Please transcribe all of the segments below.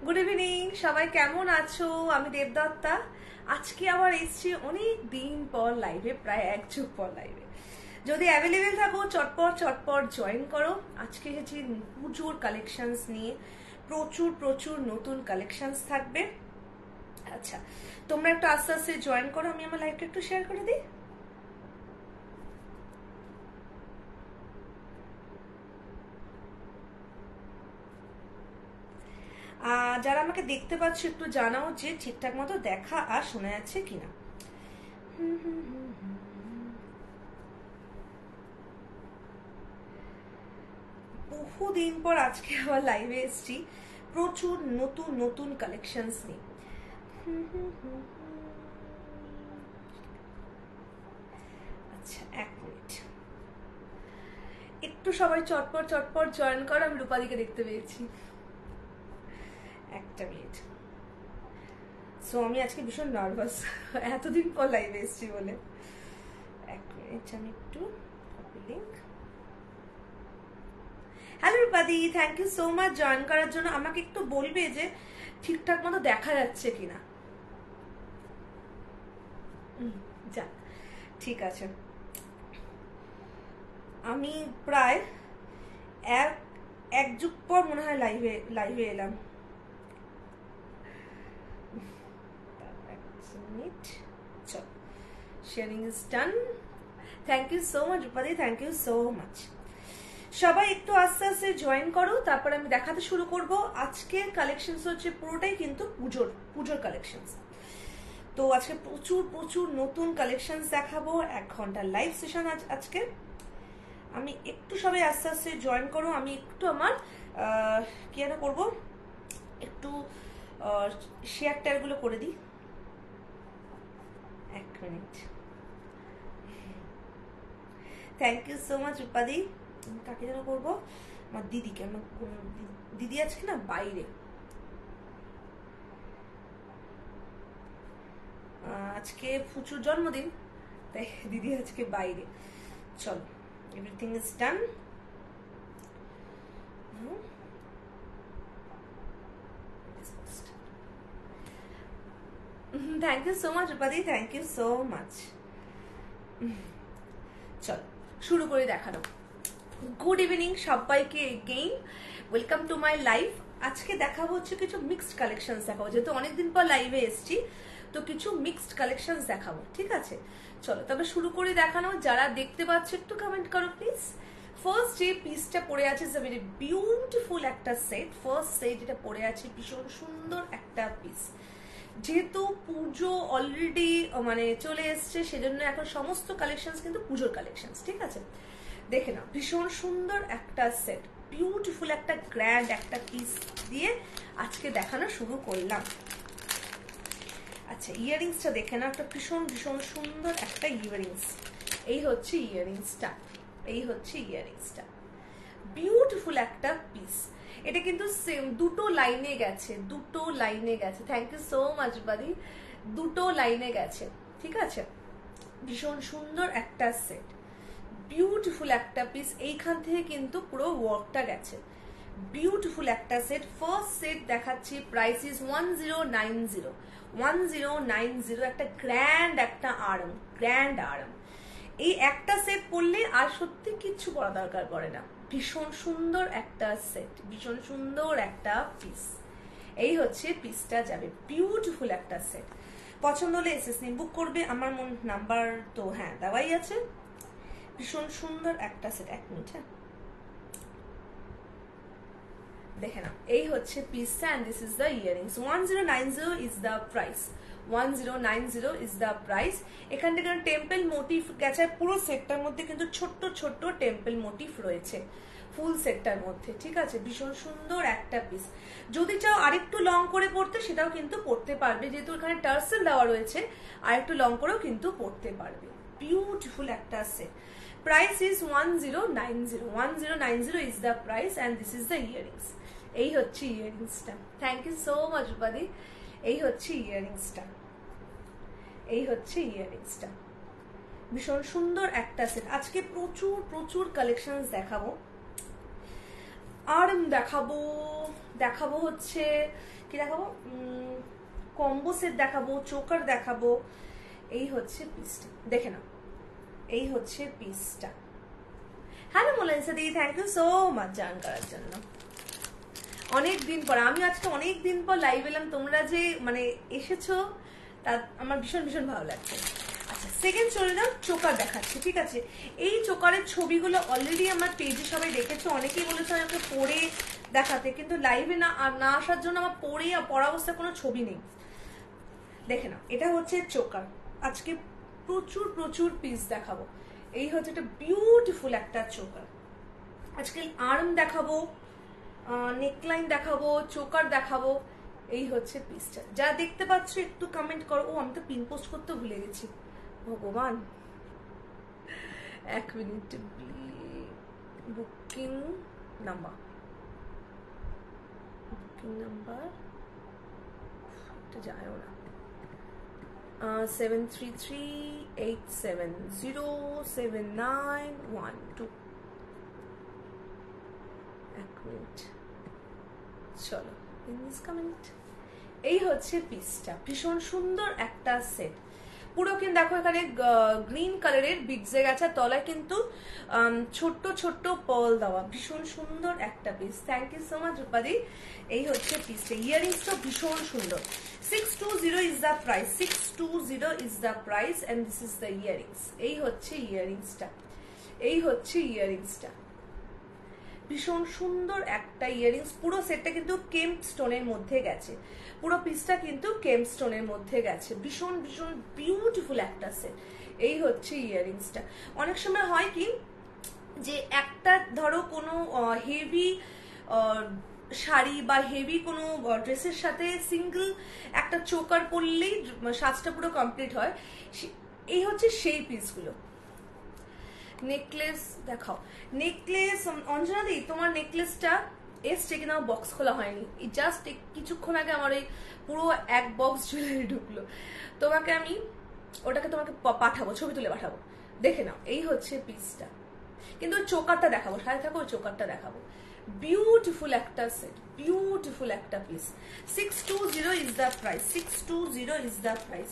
Good evening, সবাই কেমন আছো? আমি দেবদত্তা। আজকে আবার এসছি অনেক দিন পর লাইভে, প্রায় এক যুগ পর লাইভে। যদি অ্যাভেলেবেল থাকো চটপট চটপট জয়েন করো। আজকে এসেছি পুজোর কালেকশনস নিয়ে, প্রচুর প্রচুর নতুন কালেকশনস থাকবে। আচ্ছা, তোমরা একটু আস্তে আস্তে জয়েন করো, আমি আমার লাইভটা একটু শেয়ার করে দিই। যারা আমাকে দেখতে পাচ্ছ একটু জানাও যে ঠিকঠাক মতো দেখা আর শোনা যাচ্ছে কিনা। বহুদিন পর আজকে আবার লাইভে এসেছি, প্রচুর নতুন নতুন কালেকশনস নিয়ে। আচ্ছা, এক মিনিট, একটু সবাই চটপট চটপট জয়েন করো। আমি রূপাদিকে দেখতে পেয়েছি, একটা মিনিট। সো আমি আজকে ভীষণ নার্ভাস, এতদিন পর লাইভে এসেছি বলে। এক মিনিট, আমি একটু কপি লিংক। হ্যালো রূপাদি, thank you so much join করার জন্য। আমাকে একটু বলবে যে ঠিকঠাক মতো দেখা যাচ্ছে কিনা। যাক, ঠিক আছে। আমি প্রায় এক যুগ পর মনে হয় লাইভে এলাম। চল, sharing is done. Thank you so much রূপাদি, থ্যাংক ইউ সো মাচ। সবাই একটু আস্তে আস্তে জয়েন করো, তারপর আমি দেখাতে শুরু করব। আজকের কালেকশনস হচ্ছে পুরোটাই কিন্তু পুজোর কালেকশনস। তো আজকে প্রচুর প্রচুর নতুন কালেকশনস দেখাবো, 1 ঘন্টার লাইভ সেশন আজকে। আমি একটু সবাই আস্তে আস্তে জয়েন করো। আমি একটু আমার কি যেন করবো, একটু শেয়ার টেয়ার গুলো করে দিই। এক minute. Thank you so much রূপাদি। কাকে যেন করবো, আমার দিদিকে। আমার দিদি আজকে না বাইরে, আজকে ফুচুর জন্মদিন, তাই দিদি আজকে বাইরে। চলো, everything is done. Thank you so much রূপাদি, থ্যাংক ইউ সো মাচ। চলো শুরু করে দেখানো। গুড ইভিনিং সবাইকে, again welcome to my live. আজকে দেখাবো হচ্ছে কিছু মিক্সড কালেকশন দেখাবো, যেহেতু অনেকদিন পর লাইভে এসছি, তো কিছু মিক্সড কালেকশন দেখাবো, ঠিক আছে? চলো তবে শুরু করে দেখানো। যারা দেখতে পাচ্ছ একটু কমেন্ট করো প্লিজ। ফার্স্ট যে পিসটা পড়ে আছে, ইজ আ ভেরি বিউটিফুল একটা সেট। ফার্স্ট সেট যেটা পড়ে আছে, ভীষণ সুন্দর একটা পিস। যেহেতু পুজো অলরেডি মানে চলে এসছে, সেজন্য এখন সমস্ত কালেকশন কিন্তু পুজোর কালেকশন, ঠিক আছে? দেখে নাও, ভীষণ সুন্দর একটা সেট, বিউটিফুল একটা গ্র্যান্ড একটা পিস দিয়ে আজকে দেখানো শুরু করলাম। আচ্ছা, ইয়াররিংসটা দেখে নাও, একটা ভীষণ ভীষণ সুন্দর একটা ইয়াররিংস। এই হচ্ছে ইয়াররিংসটা, এই হচ্ছে ইয়াররিংসটা, বিউটিফুল একটা পিস। এটা কিন্তু সেম দুটো লাইনে গেছে, দুটো লাইনে গেছে। থ্যাংক ইউ সো মাচ বাদি, দুটো লাইনে গেছে, ঠিক আছে? ভীষণ সুন্দর একটা সেট, বিউটিফুল একটা পিস। এইখান থেকে কিন্তু পুরো ওয়ার্কটা গেছে, বিউটিফুল একটা সেট। ফার্স্ট সেট দেখাচ্ছি, প্রাইস ইজ 1090, 1090। একটা গ্র্যান্ড একটা আরাম, গ্র্যান্ড আরাম। এই একটা সেট পরলে আর সত্যি কিচ্ছু পরা দরকার পড়ে না। ভীষণ সুন্দর একটা সেট, ভীষণ সুন্দর একটা পিস। এই হচ্ছে পিসটা যাবে, বিউটিফুল একটা সেট। পছন্দ হলে এসএসনি বুক করবে, আমার নাম্বার তো হ্যাঁ দেওয়াই আছে। ভীষণ সুন্দর একটা সেট। এক মিনিট, হ্যাঁ দেখে নাও, এই হচ্ছে পিসটা and this is the earrings. 1090 is the price, 1090 is the price. এখান থেকে টেম্পল মোটিভ গেছে, পুরো সেটটার মধ্যে কিন্তু ছোট্ট ছোট্ট টেম্পল মোটিভ রয়েছে ফুল সেটটার মধ্যে, ঠিক আছে? ভীষণ সুন্দর একটা পিস। যদি চাও আরেকটু লং করে পড়তে, সেটাও কিন্তু পড়তে পারবে, যেহেতু এখানে টার্সেল দেওয়া রয়েছে, আরেকটু লং করেও কিন্তু পড়তে পারবে। বিউটিফুল একটা set. Price is 1090, 1090 is the price and this is the earrings. এই হচ্ছে ইয়াররিংসটা। থ্যাংক ইউ সো মাচ রূপাদি। এই হচ্ছে ইয়াররিংসটা, এই হচ্ছে ইয়াররিংসটা। ভীষণ সুন্দর একটা সেট। আজকে প্রচুর প্রচুর কালেকশন দেখাবো। আর্ম দেখাবো, দেখাবো হচ্ছে কি দেখাবো, কম্বো সেট দেখাবো, চোকার দেখাবো। এই হচ্ছে পিসটা, দেখে নাও, এই হচ্ছে পিসটা। Hello Monalisa di, thank you so much join করার জন্য। অনেক দিন পর, আমি আজকে অনেক দিন পর লাইভ এলাম, তোমরা যে মানে এসেছো তা আমার ভীষণ ভীষণ ভালো লাগছে। আচ্ছা, সেকেন্ড চলে যাও, চোকার দেখাচ্ছি, ঠিক আছে। এই চোকারের ছবিগুলো অলরেডি আমার পেজে সবাই দেখেছো, অনেকেই বলেছে আমাকে পরে দেখাতে, কিন্তু লাইভে না আসার জন্য আমার পড়া অবস্থায় কোনো ছবি নেই। দেখে নাও, এটা হচ্ছে চোকার। আজকে প্রচুর প্রচুর পিস দেখাবো। এই হচ্ছে একটা বিউটিফুল একটা চোকার। আজকে আর্ম দেখাবো, নেকলাইন দেখাবো, চোকার দেখাবো। এই হচ্ছে পিসটা। যা দেখতে পাচ্ছ একটু কমেন্ট করো। ও, আমি তো পিন পোস্ট করতে ভুলে গেছি, ভগবান। এক মিনিট, বুকিং নাম্বার, বুকিং নাম্বার যায়ও না, 7338707912। এক মিনিট, চলো কমেন্ট। এই হচ্ছে পিসটা, ভীষণ সুন্দর একটা সেট। পুরো কিন্তু দেখো এখানে গ্রিন কালারের বিটসে গেছে, তলায় কিন্তু ছোট্ট ছোট্ট পার্ল দেওয়া, ভীষণ সুন্দর একটা piece. Thank you so much রূপাদি। এই হচ্ছে পিসটা। ইয়ারিংসটা ভীষণ সুন্দর। 620 is the price, 620 is the price and this is the earrings. এই হচ্ছে ইয়ারিংসটা, এই হচ্ছে ইয়ারিংসটা। ভীষণ সুন্দর একটা ইয়ারিংস। পুরো সেটটা কিন্তু কেম্প স্টোনের মধ্যে গেছে, পুরো পিসটা কিন্তু কেম্প স্টোনের মধ্যে গেছে। ভীষণ ভীষণ বিউটিফুল একটা সেট। এই হচ্ছে ইয়ারিংসটা। অনেক সময় হয় কি যে একটা ধরো কোনো হেভি শাড়ি বা হেভি কোনো ড্রেসের সাথে সিঙ্গেল একটা চোকার পরলেই সাজটা পুরো কমপ্লিট হয়। এই হচ্ছে সেই পিসগুলো। নেকলেস দেখাও, নেকলেস। অঞ্জনা দি, তোমার নেকলেসটা এসছে কিনা আমার বক্স খোলা হয়নি, জাস্ট কিছুক্ষণ আগে আমার এই পুরো এক বক্স জুয়েলারি ঢুকলো। তোমাকে আমি ওটাকে তোমাকে পাঠাবো, ছবি তুলে পাঠাবো, দেখে নাও। এই হচ্ছে পিসটা, কিন্তু চোকারটা দেখাবো, সাথে থাকো, ওই চোকারটা দেখাবো। বিউটিফুল একটা সেট, বিউটিফুল একটা piece. 620 is the price, 620 is the price.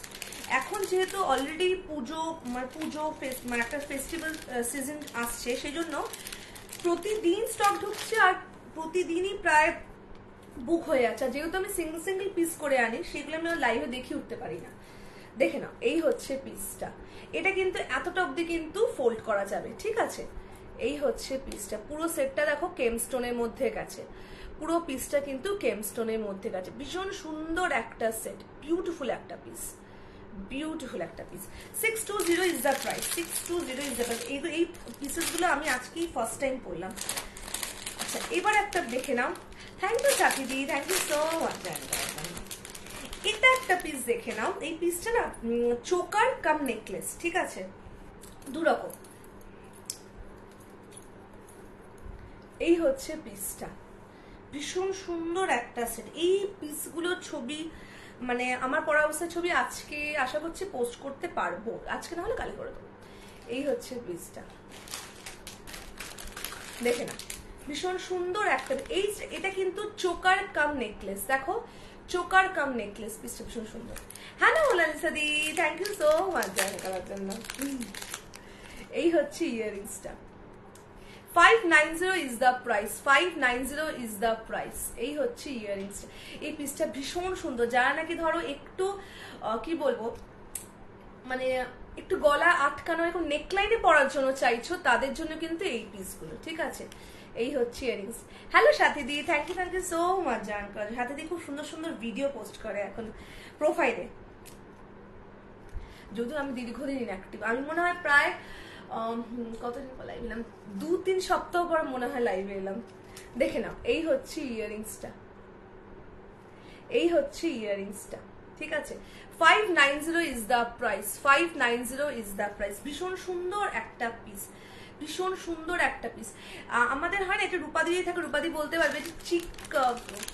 এখন যেহেতু অলরেডি পুজো মানে একটা ফেস্টিভ্যাল সিজন আসছে, সেই জন্য প্রতিদিন স্টক ঢুকছে আর প্রতিদিনই প্রায় বুক হয়ে যাচ্ছে। যেহেতু আমি সিঙ্গেল সিঙ্গেল পিস করে আনি, সেগুলো আমি লাইভে দেখিয়ে উঠতে পারি না। দেখে নাও, এই হচ্ছে পিসটা। এটা কিন্তু এতটা অবধি কিন্তু ফোল্ড করা যাবে, ঠিক আছে। এই হচ্ছে পিসটা। পুরো সেটটা দেখো কেমস্টোনের মধ্যে গেছে, পুরো পিসটা কিন্তু কেমস্টোনের মধ্যে গেছে। ভীষণ সুন্দর একটা সেট, বিউটিফুল একটা পিস, বিউটিফুল একটা piece. 620 is the price, 620 is the price. এই পিসেসগুলো আমি আজকেই ফার্স্ট টাইম পরলাম। আচ্ছা, এবার একটা দেখে নাও। থ্যাংক ইউ চাকিদি, থ্যাংক ইউ সো মাচ। এটা একটা পিস দেখে নাও। এই পিসটা না চোকার কাম নেকলেস, ঠিক আছে, দুরকম। এই হচ্ছে পিসটা, ভীষণ সুন্দর একটা সেট। এই পিসগুলোর ছবি মানে আমার পরা অবস্থার ছবি আজকে আশা করছি পোস্ট করতে পারবো, আজকে না হলে কালকে করে দেবো। এই হচ্ছে পিসটা, দেখে না, ভীষণ সুন্দর একটা। এটা কিন্তু চোকার কাম নেকলেস, দেখো, চোকার কাম নেকলেস। পিসটা ভীষণ সুন্দর। হ্যাঁ না Monalisa di, thank you so much join করার জন্য। এই হচ্ছে ইয়ারিংসটা। 590 is the price, 590 is the price. এই হচ্ছে ইয়ারিংসটা। এই পিসটা ভীষণ সুন্দর। যারা নাকি ধরো একটু কি বলবো, মানে একটু গলা আটকানো এখন নেকলাইনে পরার জন্য চাইছো, তাদের জন্য কিন্তু এই পিসগুলো, ঠিক আছে। এই হচ্ছে ইয়ারিংস। হ্যালো সাথীদি, thank you so much join করার। সাথীদি খুব সুন্দর সুন্দর ভিডিও পোস্ট করে এখন প্রোফাইলে, যদিও আমি দীর্ঘদিন ইনঅ্যাক্টিভ। আমি মনে হয় প্রায় কতদিন পর লাইভ এলাম, 2-3 সপ্তাহ পর মনে হয় লাইভে এলাম। দেখে নাও, এই হচ্ছে ইয়ারিংসটা, এই হচ্ছে ইয়ারিংসটা, ঠিক আছে। 590 is the price, 590 is the price. ভীষণ সুন্দর একটা পিস, ভীষণ সুন্দর একটা পিস। আমাদের হয় না, এটা রূপাদি থাকে, রূপাদি বলতে পারবে যে চিক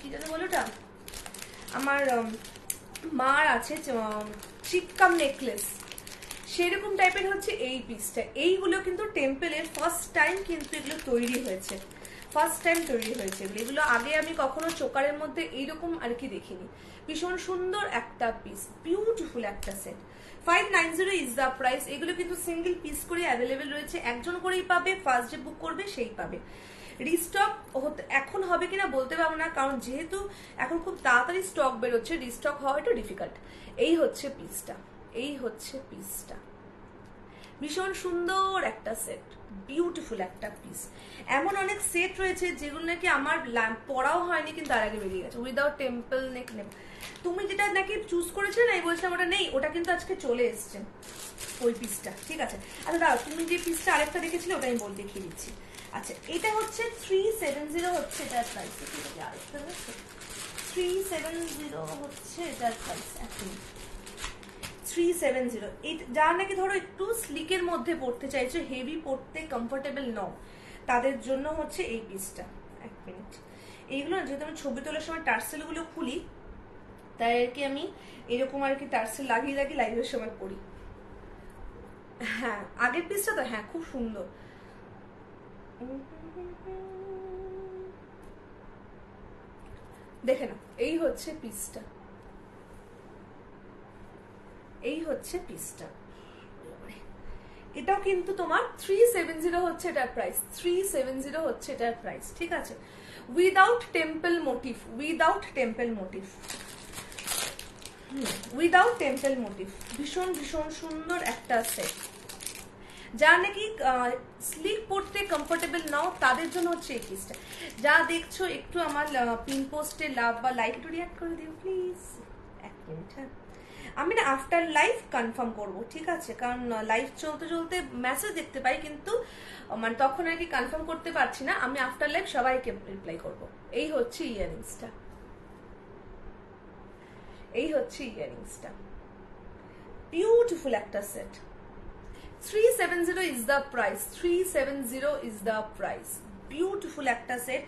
কি জানো বলো ওটা, আমার মার আছে চিক্কাম নেকলেস, সেরকম টাইপের হচ্ছে এই পিসটা। এইগুলো কিন্তু টেম্পলের ফার্স্ট টাইম কিন্তু এগুলো তৈরি হয়েছে, ফার্স্ট টাইম তৈরি হয়েছে এগুলো আগে আমি কখনো চোকারের মধ্যে এইরকম আর কি দেখিনি। ভীষণ সুন্দর একটা পিস, বিউটিফুল একটা সেট। 590 is the price. এগুলো কিন্তু সিঙ্গেল পিস করে অ্যাভেলেবেল রয়েছে, একজন করেই পাবে, ফার্স্ট যে বুক করবে সেই পাবে। রিস্টক এখন হবে কিনা বলতে পারবো না, কারণ যেহেতু এখন খুব তাড়াতাড়ি স্টক বেরোচ্ছে, রিস্টক হওয়া একটু ডিফিকাল্ট। এই হচ্ছে পিসটা, এই হচ্ছে পিসটা, ভীষণ সুন্দর একটা সেট, বিউটিফুল একটা পিস। এমন অনেক সেট রয়েছে যেগুলো নাকি আমার পড়াও হয়নি কিন্তু তার আগে বেরিয়ে গেছে। উইদাউট টেম্পল নেক নেক, তুমি যেটা নাকি চুজ করেছিলে না, বলছিলাম ওটা নেই, ওটা কিন্তু আজকে চলে এসছে ওই পিসটা, ঠিক আছে। আচ্ছা দাঁড়াও, তুমি যে পিসটা আরেকটা দেখেছিলে ওটা আমি দেখিয়ে দিচ্ছি। আচ্ছা এটা হচ্ছে 370 হচ্ছে এটার প্রাইস, ঠিক আছে, আরেকটা 370 হচ্ছে এটার প্রাইস। এখন 370, যারা নাকি ধরো একটু স্লিকের মধ্যে পড়তে চাইছো, হেভি পড়তে কমফোর্টেবল নও, তাদের জন্য হচ্ছে এই পিসটা। এক মিনিট, এইগুলো যেহেতু আমি ছবি তোলার সময় টার্সেল গুলো খুলি, তাই আর কি আমি এরকম আর কি টার্সেল লাগিয়ে লাগিয়ে লাইভের সময় পড়ি। হ্যাঁ আগের পিসটা তো, হ্যাঁ খুব সুন্দর। দেখে না, এই হচ্ছে পিসটা, এই হচ্ছে পিসটা। এটাও কিন্তু তোমার 370 হচ্ছে এটার প্রাইস, 370 হচ্ছে এটার প্রাইস, ঠিক আছে। Without temple motif, without temple motif, without temple motif, ভীষণ ভীষণ সুন্দর একটা সেট। যা নাকি স্লিক পড়তে কমফোর্টেবল নাও তাদের জন্য হচ্ছে এই পিসটা। যা দেখছো একটু আমার পিন পোস্টে লাভ বা লাইক একটু রিঅ্যাক্ট করে দিও প্লিজ। এক মিনিট, হ্যাঁ আমি না আফটার লাইভ কনফার্ম করব, ঠিক আছে, কারণ লাইভ চলতে চলতে মেসেজ দেখতে পাই কিন্তু মানে তখন আর কি কনফার্ম করতে পারছি না। আমি আফটার লাইভ সবাইকে রিপ্লাই করব। এই হচ্ছে ইয়াররিংসটা, এই হচ্ছে ইয়াররিংসটা, বিউটিফুল একটা set. 370 is the price, 370 is the price, beautiful একটা সেট।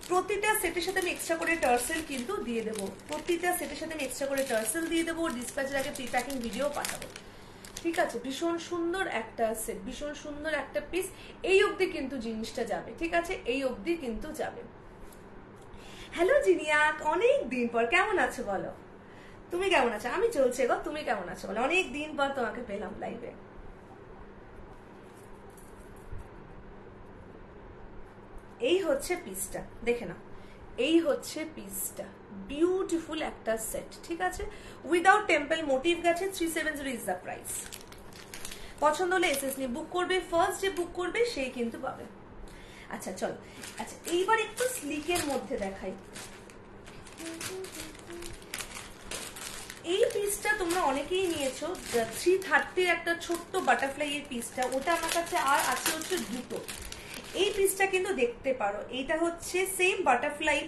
প্রতিটা সেটের সাথে আমি এক্সট্রা করে টার্সেল কিন্তু দিয়ে দেবো, প্রতিটা সেটের সাথে আমি এক্সট্রা করে টার্সেল দিয়ে দেবো, ডিসপ্যাচের আগে প্রি প্যাকিং ভিডিও পাঠাবো, ঠিক আছে। ভীষণ সুন্দর একটা সেট, ভীষণ সুন্দর একটা পিস। এই অবধি কিন্তু জিনিসটা যাবে, ঠিক আছে, এই অবধি কিন্তু যাবে। হ্যালো জিনিয়া, অনেক দিন পর, কেমন আছো বলো? তুমি কেমন আছো? আমি চলছে গো, তুমি কেমন আছো বলো? অনেক দিন পর তোমাকে পেলাম লাইভে। এই হচ্ছে পিসটা, দেখে নাও, এই হচ্ছে পিসটা, বিউটিফুল একটা সেট, ঠিক আছে। উইদাউট টেম্পল মোটিভ গেছে, 370 ইজ দ্য প্রাইস। পছন্দ হলে এসএস নিয়ে বুক করবে, ফার্স্ট যে বুক করবে সেই কিন্তু পাবে। আচ্ছা চলো, আচ্ছা এইবার একটু স্লিকের মধ্যে দেখাই। এই পিসটা তোমরা অনেকেই নিয়েছো, 330 একটা ছোট্ট বাটারফ্লাই এর পিসটা, ওটা আমার কাছে আর আছে হচ্ছে দুটো। এই পিসটা কিন্তু দেখতে পারো, এইটা হচ্ছে সেম বাটারফ্লাই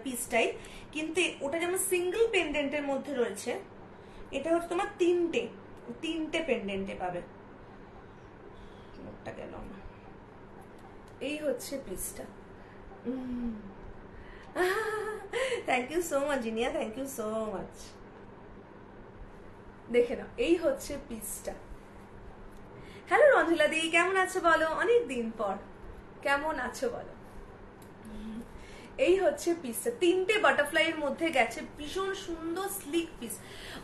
পিসটাই, কিন্তু ওটা যেমন সিঙ্গেল পেন্ডেন্টের মধ্যে রয়েছে, এটা হচ্ছে তোমার তিনটে পেন্ডেন্টে পাবে। গেল না, এই হচ্ছে পিসটা। Thank you so much Zinia, thank you so much. দেখে নাও, এই হচ্ছে পিসটা। হ্যালো রঞ্জিলা দি, কেমন আছো বলো? অনেক দিন পর, কেমন আছো বলো? এই হচ্ছে পিসটা, তিনটে বাটারফ্লাই এর মধ্যে গেছে, ভীষণ সুন্দর স্লিক পিস।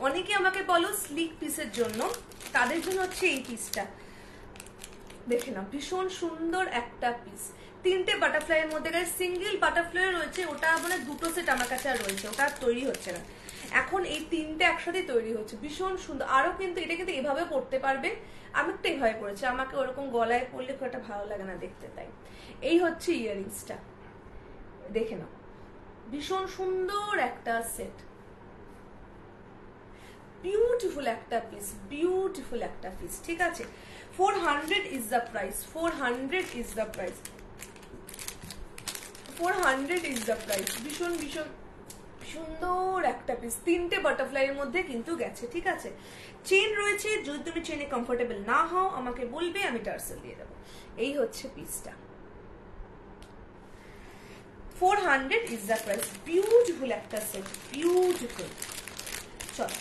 অনেকে আমাকে বলো স্লিক পিসের জন্য, তাদের জন্য হচ্ছে এই পিসটা। দেখে নাও, ভীষণ সুন্দর একটা পিস, তিনটে বাটারফ্লাই এর মধ্যে গেছে। সিঙ্গেল বাটারফ্লাই রয়েছে, ওটা মানে দুটো সেট আমার কাছে আর রয়েছে, ওটা তৈরি হচ্ছে না এখন, এই তিনটে একসাথে তৈরি হচ্ছে, ভীষণ সুন্দর। আরো কিন্তু এটা কিন্তু এভাবে পড়তে পারবে, আমি একটা এভাবে পড়েছি, আমাকে ওরকম গলায় পড়লে খুব একটা ভালো লাগে না দেখতে, তাই। এই হচ্ছে ইয়াররিংসটা, দেখে নাও, ভীষণ সুন্দর একটা সেট, বিউটিফুল একটা পিস, বিউটিফুল একটা পিস, ঠিক আছে। 400 is the price, 400 is the price, 400 is the price, ভীষণ ভীষণ সুন্দর একটা পিস, তিনটে বাটারফ্লাই এর মধ্যে কিন্তু গেছে, ঠিক আছে। চেন রয়েছে, যদি তুমি চেনে কমফোর্টেবল না হও আমাকে বলবে, আমি টার্সেল দিয়ে দেবো। এই হচ্ছে পিসটা, 400 ইজ দ্য প্রাইস, বিউটিফুল একটা সেট, বিউটিফুল। চলো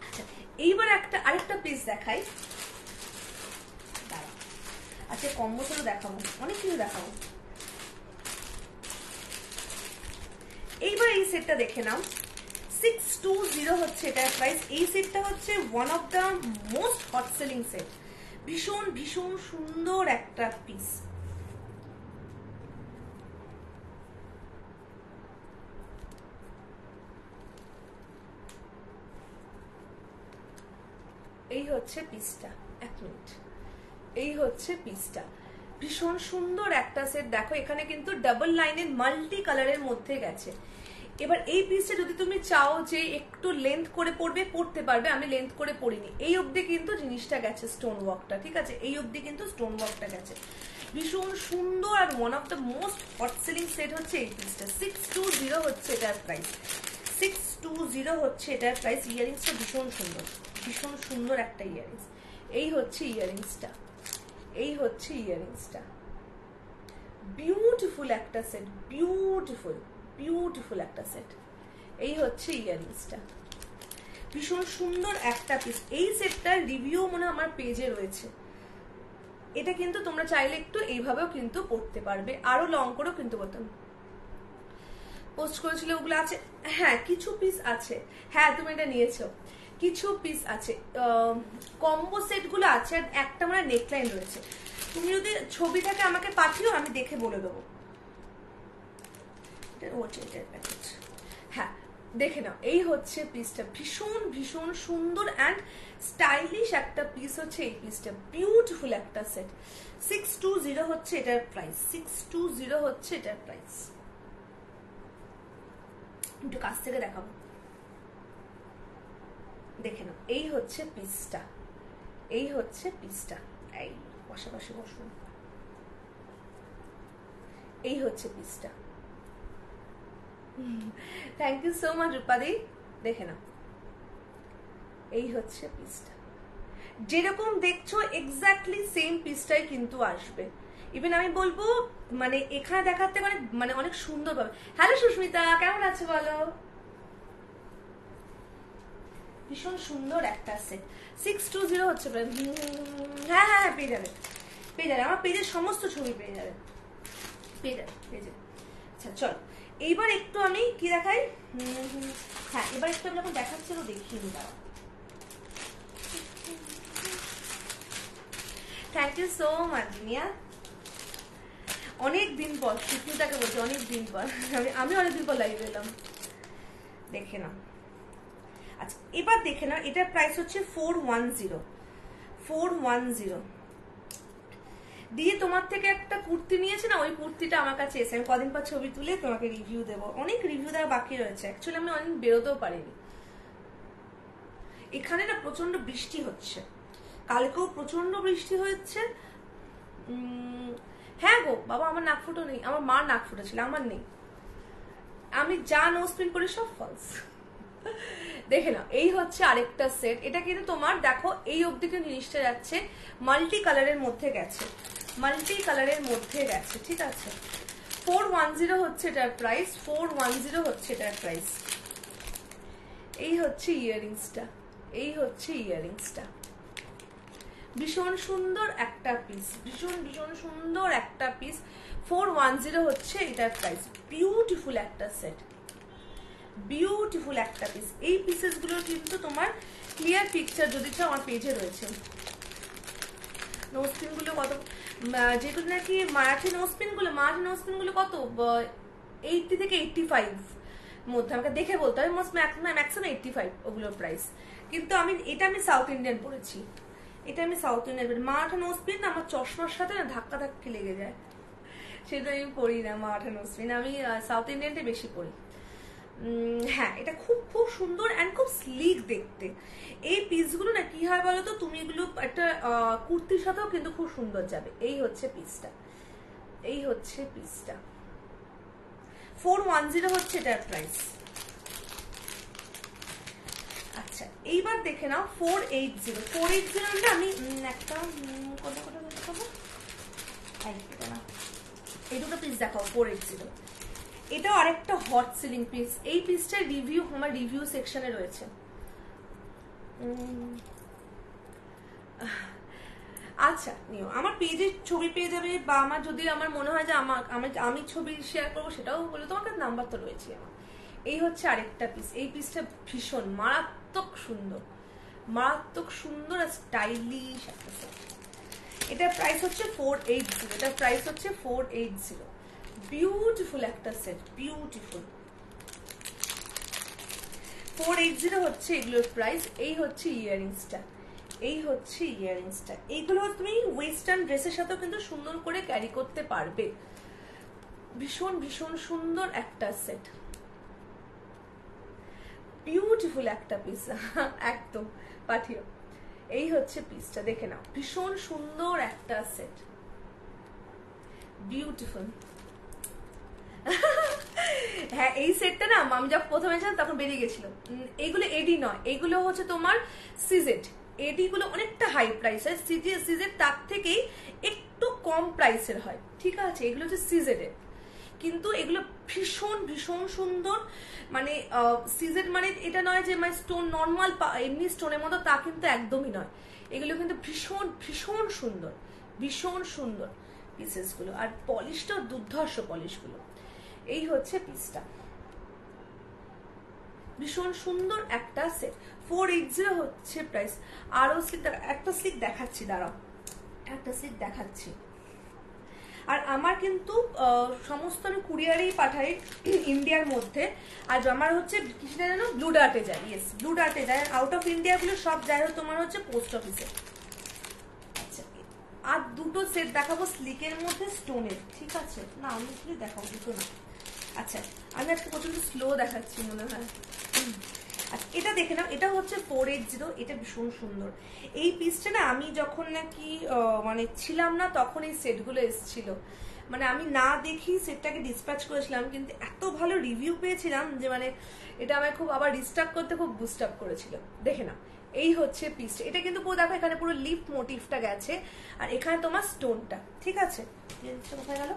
আচ্ছা, এইবার আরেকটা পিস দেখাই। আচ্ছা কম্বো তো দেখাবো, অনেক কিছু দেখাবো। সেটটা দেখে নাও, 620 হচ্ছে এটার প্রাইস। এই সেটটা হচ্ছে one of the most hot selling set, ভীষণ ভীষণ সুন্দর একটা পিস। এই হচ্ছে পিসটা, এক মিনিট, এই হচ্ছে পিসটা, ভীষণ সুন্দর একটা সেট। দেখো এখানে কিন্তু ডাবল লাইনের মাল্টি কালারের মধ্যে গেছে। এবার এই পিসটা যদি তুমি চাও যে একটু লেন্থ করে পরবে, পরতে পারবে, আমি লেন্থ করে পরিনি। এই অবধি কিন্তু জিনিসটা গেছে স্টোন ওয়ার্কটা, ঠিক আছে, এই অবধি কিন্তু স্টোন ওয়ার্কটা গেছে, ভীষণ সুন্দর। আর one of the most hot selling set হচ্ছে এই পিসটা। 620 হচ্ছে এটার প্রাইস, 620 হচ্ছে এটার প্রাইস। ইয়ারিংসটা ভীষণ সুন্দর, ভীষণ সুন্দর একটা ইয়ারিংস। এই হচ্ছে ইয়ারিংসটা, এই হচ্ছে ইয়ারিংসটা, বিউটিফুল একটা সেট, বিউটিফুল বিউটিফুল একটা সেট। এই হচ্ছে ইয়ারিংসটা, ভীষণ সুন্দর একটা পিস। এই সেটটার রিভিউ মনে হয় আমার পেজে রয়েছে। এটা কিন্তু তোমরা চাইলে একটু এইভাবেও কিন্তু পড়তে পারবে, আরো লং করেও কিন্তু করতাম, পোস্ট করেছিল ওগুলো আছে। হ্যাঁ কিছু পিস আছে, হ্যাঁ তুমি এটা নিয়েছো, কিছু পিস আছে, কম্বো সেট গুলো আছে, আর একটা মানে নেকলাইন রয়েছে। তুমি যদি ছবিটাকে আমাকে পাঠিও, আমি দেখে বলে দেবো। হ্যাঁ দেখে নাও, এই হচ্ছে পিসটা, ভীষণ ভীষণ সুন্দর অ্যান্ড স্টাইলিশ একটা পিস হচ্ছে এই পিসটা, বিউটিফুল একটা সেট। 620 হচ্ছে এটার প্রাইস, 620 হচ্ছে এটার প্রাইস। একটু কাছ থেকে দেখাবো, দেখে নাও, এই হচ্ছে পিসটা, এই হচ্ছে পিসটা, এই পাশাপাশি বসুন, এই হচ্ছে পিসটা। থ্যাংক ইউ সো মাচ রূপাদি, দেখে নাও, এই হচ্ছে পিসটা। যেরকম দেখছো এক্স্যাক্টলি সেম পিসটাই কিন্তু আসবে। ইভেন আমি বলবো মানে এখানে দেখাতে মানে অনেক সুন্দর পাবে। হ্যালো সুস্মিতা, কেমন আছো বলো? ভীষণ সুন্দর একটা সেট, 620 হচ্ছে। হ্যাঁ হ্যাঁ হ্যাঁ পেয়ে যাবে, পেয়ে যাবে, আমার পেজের সমস্ত ছবি পেয়ে যাবে, পেয়ে যাবে, পেয়ে যাবে। আচ্ছা চল এইবার একটু আমি কি দেখাই, হ্যাঁ এবার একটু আমি যখন দেখাচ্ছি তো দেখিয়ে নি। দাঁড়াও, thank you so much Zinia, অনেক দিন পর সুস্মিতাকে বলছি, অনেক দিন পর, আমি অনেকদিন পর লাইভ এলাম। দেখে নাও, আচ্ছা এবার দেখে নাও, এটার প্রাইস হচ্ছে 410, 410 দিয়ে তোমার থেকে একটা কুর্তি নিয়েছে না, ওই কুর্তিটা আমার কাছে এসে, আমি কদিন পর ছবি তুলে তোমাকে রিভিউ দেবো। অনেক রিভিউ দেওয়া বাকি রয়েছে, অ্যাকচুয়ালি আমি অনেক বেরোতেও পারিনি। এখানে না প্রচন্ড বৃষ্টি হচ্ছে, কালকেও প্রচন্ড বৃষ্টি হচ্ছে। হ্যাঁ গো বাবা, আমার নাক ফুটো নেই, আমার মার নাক ফুটো ছিল, আমার নেই। আমি যা নোজ পিন করি সব ফলস। দেখে নাও, এই হচ্ছে আরেকটা সেট। এটা কিন্তু তোমার দেখো এই অবধি কিন্তু জিনিসটা যাচ্ছে, মাল্টি কালারের মধ্যে গেছে, মাল্টি কালারের মধ্যে গেছে, ঠিক আছে। 410 হচ্ছে এটার প্রাইস, 410 হচ্ছে এটার প্রাইস। এই হচ্ছে ইয়ারিংসটা, এই হচ্ছে ইয়ারিংসটা, ভীষণ সুন্দর একটা পিস, ভীষণ ভীষণ সুন্দর একটা পিস। 410 হচ্ছে এটার প্রাইস, বিউটিফুল একটা সেট, বিউটিফুল একটা পিস। এই পিসেস গুলো কিন্তু তোমার ক্লিয়ার পিকচার যদি চাও আমার পেজে রয়েছে। নোজপিন গুলো কত, যেগুলো নাকি মারাঠি নোজপিন গুলো, মারাঠি নোজপিন গুলো কত 80 থেকে 85 মধ্যে, আমাকে দেখে বলতে হবে, ম্যাক্সিমাম 85 ওগুলোর প্রাইস। কিন্তু আমি এটা আমি সাউথ ইন্ডিয়ান পড়েছি, এটা আমি সাউথ ইন্ডিয়ান পড়ি। মারাঠা নোজপিন আমার চশমার সাথে না ধাক্কা ধাক্কি লেগে যায়, সেটা আমি পড়ি না মারাঠা নোজপিন, আমি সাউথ ইন্ডিয়ানটা বেশি পড়ি। হ্যাঁ এটা খুব খুব সুন্দর অ্যান্ড খুব স্লিক দেখতে। এই পিসগুলো না কি হয় বলো তো, তুমি এগুলো একটা কুর্তির সাথেও কিন্তু খুব সুন্দর যাবে। এই হচ্ছে পিসটা, এই হচ্ছে পিসটা, 410 হচ্ছে এটার প্রাইস। আচ্ছা এইবার দেখে নাও 480, 480 না আমি একটা কটা কটা দেখাবো, এই দুটো পিস দেখাও। 480 এটাও আরেকটা হট সেলিং পিস। এই পিসটার রিভিউ আমার রিভিউ সেকশনে রয়েছে। আচ্ছা নিও, আমার পেজের ছবি পেয়ে যাবে, বা আমার যদি আমার মনে হয় যে আমি ছবি শেয়ার করবো সেটাও বলে, তোমার কাছে নাম্বার তো রয়েছে আমার, এই হচ্ছে আরেকটা পিস, এই পিসটা ভীষণ মারাত্মক সুন্দর, মারাত্মক সুন্দর আর স্টাইলিশ একটা সেট। এটার প্রাইস হচ্ছে 480, এটার প্রাইস হচ্ছে 480। বিউটিফুল একটা সেট, বিউটিফুল। 480 হচ্ছে এগুলোর প্রাইস। এই হচ্ছে ইয়াররিংসটা, এই হচ্ছে ইয়াররিংসটা। এইগুলো তুমি ওয়েস্টার্ন ড্রেসের সাথেও কিন্তু সুন্দর করে ক্যারি করতে পারবে। ভীষণ ভীষণ সুন্দর একটা সেট, বিউটিফুল একটা পিস। একদম পাঠিও। এই হচ্ছে পিসটা, দেখে নাও, ভীষণ সুন্দর একটা সেট, বিউটিফুল। হ্যাঁ, এই সেটটা না আমি যখন প্রথমে ছিলাম তখন বেরিয়ে গেছিল। এইগুলো এডি নয়, এগুলো হচ্ছে তোমার সিজেড। এডি গুলো অনেকটা হাই প্রাইস হয়, সিজেড তার থেকেই একটু কম প্রাইসের হয়, ঠিক আছে। এগুলো হচ্ছে সিজেডের, কিন্তু এগুলো ভীষণ ভীষণ সুন্দর। মানে সিজেড মানে এটা নয় যে মানে স্টোন নর্মাল এমনি স্টোনের মতো, তা কিন্তু একদমই নয়। এগুলো কিন্তু ভীষণ ভীষণ সুন্দর, ভীষণ সুন্দর পিসেস গুলো, আর পলিশটা দুর্ধর্ষ পলিশ গুলো। এই হচ্ছে পিসটা, ভীষণ সুন্দর একটা সেট। 480 হচ্ছে প্রাইস। আরো স্লিক, একটা স্লিক দেখাচ্ছি, দাঁড়াও একটা স্লিক দেখাচ্ছি। আর আমার কিন্তু সমস্ত আমি কুরিয়ারেই পাঠাই ইন্ডিয়ার মধ্যে। আর আমার হচ্ছে কিছুটা যেন ব্লু ডার্টে যায়, ইয়েস ব্লু ডার্টে যায়। আউট অফ ইন্ডিয়া গুলো সব যায় তোমার হচ্ছে পোস্ট অফিসে। আচ্ছা, আর দুটো সেট দেখাবো স্লিকের মধ্যে স্টোনের, ঠিক আছে। না আমি স্লিক দেখাবো, দুটো না। আচ্ছা, আমি আজকে প্রচন্ড স্লো দেখাচ্ছি মনে হয়। আচ্ছা, এটা দেখে নাও, এটা হচ্ছে 480। এটা ভীষণ সুন্দর। এই পিসটা না আমি যখন নাকি মানে ছিলাম না তখন এই সেটগুলো এসেছিল, মানে আমি না দেখি সেটটাকে ডিসপ্যাচ করেছিলাম, কিন্তু এত ভালো রিভিউ পেয়েছিলাম যে মানে এটা আমায় খুব আবার রিস্টক করতে খুব বুস্ট আপ করেছিল। দেখে নাও, এই হচ্ছে পিসটা। এটা কিন্তু পুরো দেখো এখানে পুরো লিফ মোটিভটা গেছে, আর এখানে তোমার স্টোনটা, ঠিক আছে। কোথায় গেল?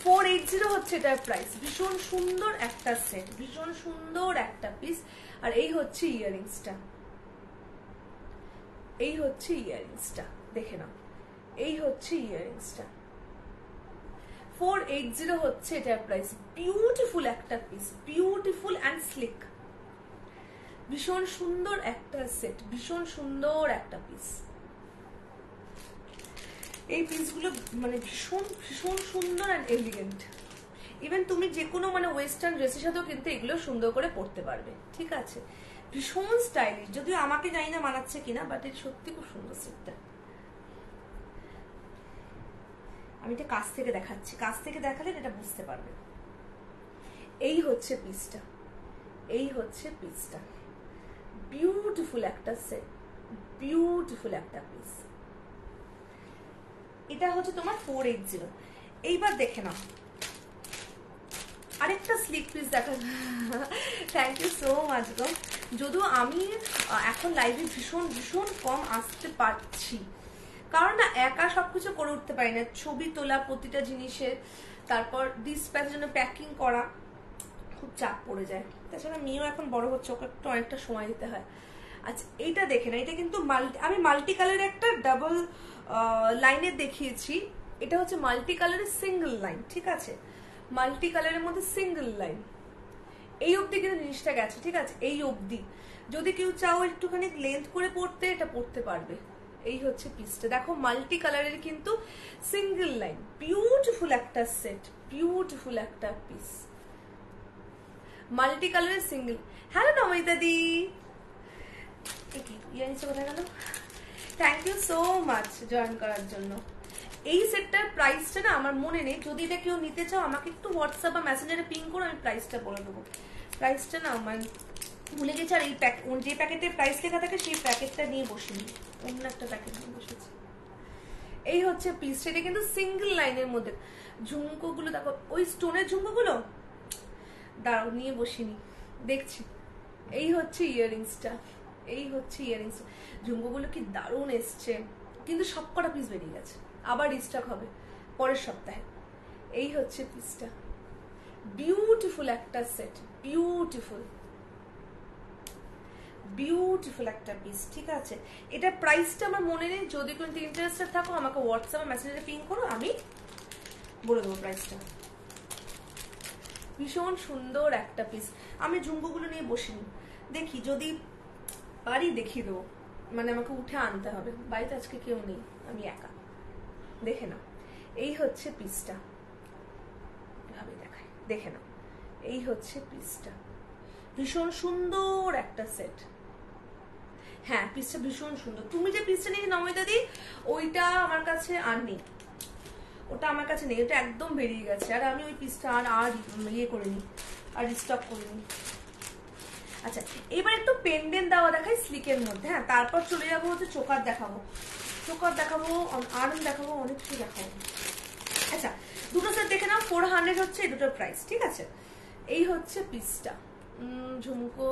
480 হচ্ছে এটার প্রাইস। ভীষণ সুন্দর একটা সেট, ভীষণ সুন্দর একটা পিস। আর এই হচ্ছে ইয়াররিংসটা, এই হচ্ছে ইয়াররিংসটা, দেখে নাও, এই হচ্ছে ইয়াররিংসটা। 480 হচ্ছে এটার প্রাইস। বিউটিফুল একটা পিস, বিউটিফুল অ্যান্ড স্লিক, ভীষণ সুন্দর একটা সেট, ভীষণ সুন্দর একটা পিস। এই পিসগুলো মানে ভীষণ ভীষণ সুন্দর অ্যান্ড এলিগেন্ট। ইভেন তুমি যে কোনো মানে ওয়েস্টার্ন ড্রেসের সাথেও কিন্তু এগুলো সুন্দর করে পরতে পারবে, ঠিক আছে। ভীষণ স্টাইলিশ, যদিও আমাকে জানি না মানাচ্ছে কিনা, বাট এটা সত্যি খুব সুন্দর সেটটা। আমি এটা কাছ থেকে দেখাচ্ছি, কাছ থেকে দেখালে এটা বুঝতে পারবে। এই হচ্ছে পিসটা, এই হচ্ছে পিসটা, বিউটিফুল একটা সেট, বিউটিফুল একটা পিস। এটা হচ্ছে তোমার 480। এইবার দেখে নাও আরেকটা স্লিক পিস দেখা। থ্যাংক ইউ সো মাচ গো। যদিও আমি এখন লাইভে ভীষণ ভীষণ কম আসতে পারছি, কারণ না একা সবকিছু করে উঠতে পারি না। ছবি তোলা প্রতিটা জিনিসের, তারপর ডিসপ্যাচের জন্য প্যাকিং করা, খুব চাপ পড়ে যায়। তাছাড়া মেয়েও এখন বড় হচ্ছে, ওকে একটু অনেকটা সময় দিতে হয়। আচ্ছা, এইটা দেখে না, এটা কিন্তু আমি মাল্টি কালারের একটা ডাবল লাইনের দেখিয়েছি। এটা হচ্ছে মাল্টি কালারের সিঙ্গেল লাইন, ঠিক আছে। মাল্টি কালারের মধ্যে সিঙ্গেল লাইন, এই অবধি কিন্তু জিনিসটা গেছে, ঠিক আছে। এই অবধি যদি কেউ চাও একটুখানি লেন্থ করে পড়তে, এটা পড়তে পারবে। এই হচ্ছে পিসটা, দেখো মাল্টি কালারের কিন্তু সিঙ্গেল লাইন, বিউটিফুল একটা সেট, বিউটিফুল একটা পিস, মাল্টি কালারের সিঙ্গেল। হ্যালো নমিতা দি, কোথায় গেল? Thank you so much join করার জন্য। এই সেটটার প্রাইসটা না আমার মনে নেই, যদি এটা কেউ নিতে চাও আমাকে একটু হোয়াটসঅ্যাপ বা মেসেঞ্জারে পিং করো, আমি প্রাইসটা বলে দেবো। প্রাইসটা না আমার ভুলে গেছি। আর এই যে প্যাকেটের প্রাইস লেখা থাকে সেই প্যাকেটটা নিয়ে বসিনি, অন্য একটা প্যাকেট নিয়ে বসেছি। এই হচ্ছে পিসটা, এটা কিন্তু সিঙ্গেল লাইনের মধ্যে। ঝুমকোগুলো দেখো, ওই স্টোনের ঝুমকোগুলো দাঁড়াও নিয়ে বসিনি, দেখছি। এই হচ্ছে ইয়াররিংসটা, এই হচ্ছে ইয়াররিংস। ঝুমকোগুলো কি দারুণ এসছে, কিন্তু সবকটা পিস বেরিয়ে গেছে, আবার রিস্টক হবে পরের সপ্তাহে। এই হচ্ছে পিসটা, বিউটিফুল একটা সেট, বিউটিফুল বিউটিফুল একটা পিস, ঠিক আছে। এটা প্রাইসটা আমার মনে নেই, যদি কোনো ইন্টারেস্টেড থাকো আমাকে হোয়াটসঅ্যাপে মেসেঞ্জারে পিং করো, আমি বলে দেবো প্রাইসটা। ভীষণ সুন্দর একটা পিস। আমি ঝুমকোগুলো নিয়ে বসিনি, দেখি যদি পারি দেখিয়ে দেবো, মানে আমাকে উঠে আনতে হবে, বাড়িতে আজকে কেউ নেই, আমি একা। দেখে নাও, এই হচ্ছে পিসটা, আমি দেখাই, দেখে নাও, এই হচ্ছে পিসটা, ভীষণ সুন্দর একটা সেট। হ্যাঁ পিসটা ভীষণ সুন্দর। তুমি যে পিসটা নিয়ে নমিতা দি, ওইটা আমার কাছে আর নেই, ওটা আমার কাছে নেই, ওটা একদম বেরিয়ে গেছে, আর আমি ওই পিসটা আর ইয়ে করিনি, আর রিস্টক করিনি। আচ্ছা এবার একটু পেন্ডেন্ট দেওয়া দেখাই স্লিকের মধ্যে। হ্যাঁ তারপর চলে যাবো হচ্ছে চোকার দেখাবো, চোকার দেখাবো, আর্ম দেখাবো, অনেক কিছু দেখাবো। আচ্ছা দুটো সেট দেখে নাও, 400 হচ্ছে এই দুটোর প্রাইস, ঠিক আছে। এই হচ্ছে পিসটা, ঝুমকো,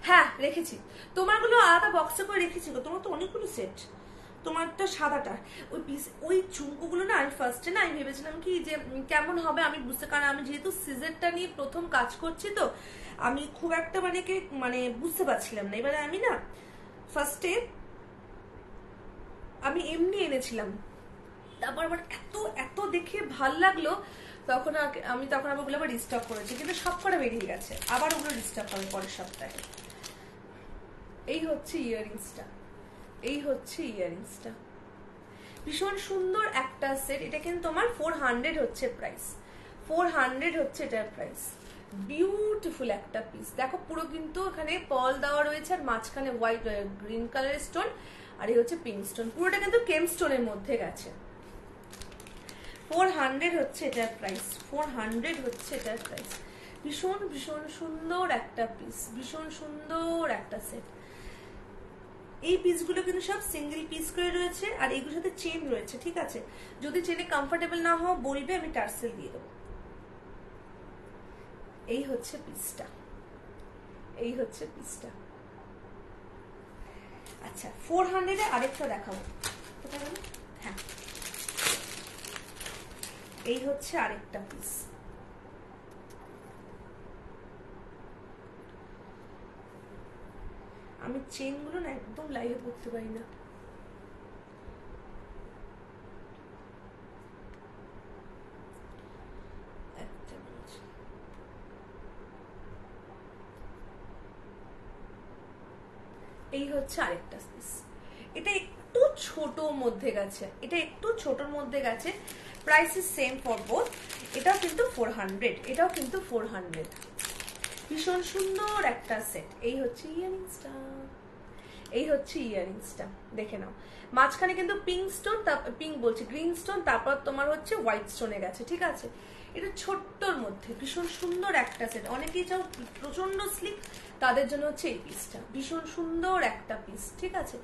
হ্যাঁ রেখেছি, তোমারগুলো আলাদা বক্সে করে রেখেছি, তোমার তো অনেকগুলো সেট, তোমার তো সাদাটা ওই পিস, ওই ঝুমকোগুলো না আমি ফার্স্টে না আমি ভেবেছিলাম কি যে কেমন হবে আমি বুঝতে, কারণ আমি যেহেতু সিজনটা নিয়ে প্রথম কাজ করছি তো আমি খুব একটা মানে বুঝতে পারছিলাম না। এবারে আমি না ফার্স্টে আমি এমনি এনেছিলাম, তারপর আবার এত এত দেখে ভাল লাগলো, তখন আমি আবার ওগুলো আবার রিস্টক করেছি, কিন্তু সব করে বেরিয়ে গেছে, আবার ওগুলো রিস্টক হবে পরের সপ্তাহে। এই হচ্ছে ইয়াররিংসটা, এই হচ্ছে ইয়াররিংসটা, ভীষণ সুন্দর একটা সেট। এটা কিন্তু তোমার 400 হচ্ছে প্রাইস, 400 হচ্ছে এটার প্রাইস। বিউটিফুল একটা পিস, দেখো পুরো কিন্তু এখানে পার্ল দেওয়া রয়েছে, আর মাঝখানে হোয়াইট গ্রিন কালারের স্টোন, আর এই হচ্ছে পিঙ্ক স্টোন, পুরোটা কিন্তু কেম স্টোনের মধ্যে গেছে। 400 হচ্ছে এটার প্রাইস, 400 হচ্ছে এটার প্রাইস। ভীষণ ভীষণ সুন্দর একটা পিস, ভীষণ সুন্দর একটা সেট। এই পিসগুলো কিন্তু সব সিঙ্গেল পিস করে রয়েছে, আর এইগুলোর সাথে চেন রয়েছে, ঠিক আছে। যদি চেনে কমফোর্টেবল না হও বলবে, আমি টার্সেল দিয়ে দেবো। এই হচ্ছে পিসটা, এই হচ্ছে পিসটা। আচ্ছা 400 আরেকটা দেখাবো, হ্যাঁ এই হচ্ছে আরেকটা পিস, আমি চেনগুলো না একদম লাইভে পড়তে পারি না, এই হচ্ছে আরেকটা পিস। এটা একটু ছোট মধ্যে গেছে, এটা একটু ছোটর মধ্যে গেছে, price is same for both. এটাও কিন্তু 400, এটাও কিন্তু 400। ভীষণ সুন্দর একটা সেট। এই হচ্ছে ইয়াররিংসটা, এই হচ্ছে ইয়াররিংসটা, দেখে নাও মাঝখানে কিন্তু পিঙ্ক স্টোন, পিঙ্ক বলছি গ্রিন স্টোন, তারপর তোমার হচ্ছে হোয়াইট স্টোনে গেছে, ঠিক আছে। এটা ছোট্টর মধ্যে ভীষণ সুন্দর একটা সেট। অনেকেই চাও প্রচন্ড স্লিক, তাদের জন্য হচ্ছে এই পিসটা, ভীষণ সুন্দর একটা পিস, ঠিক আছে।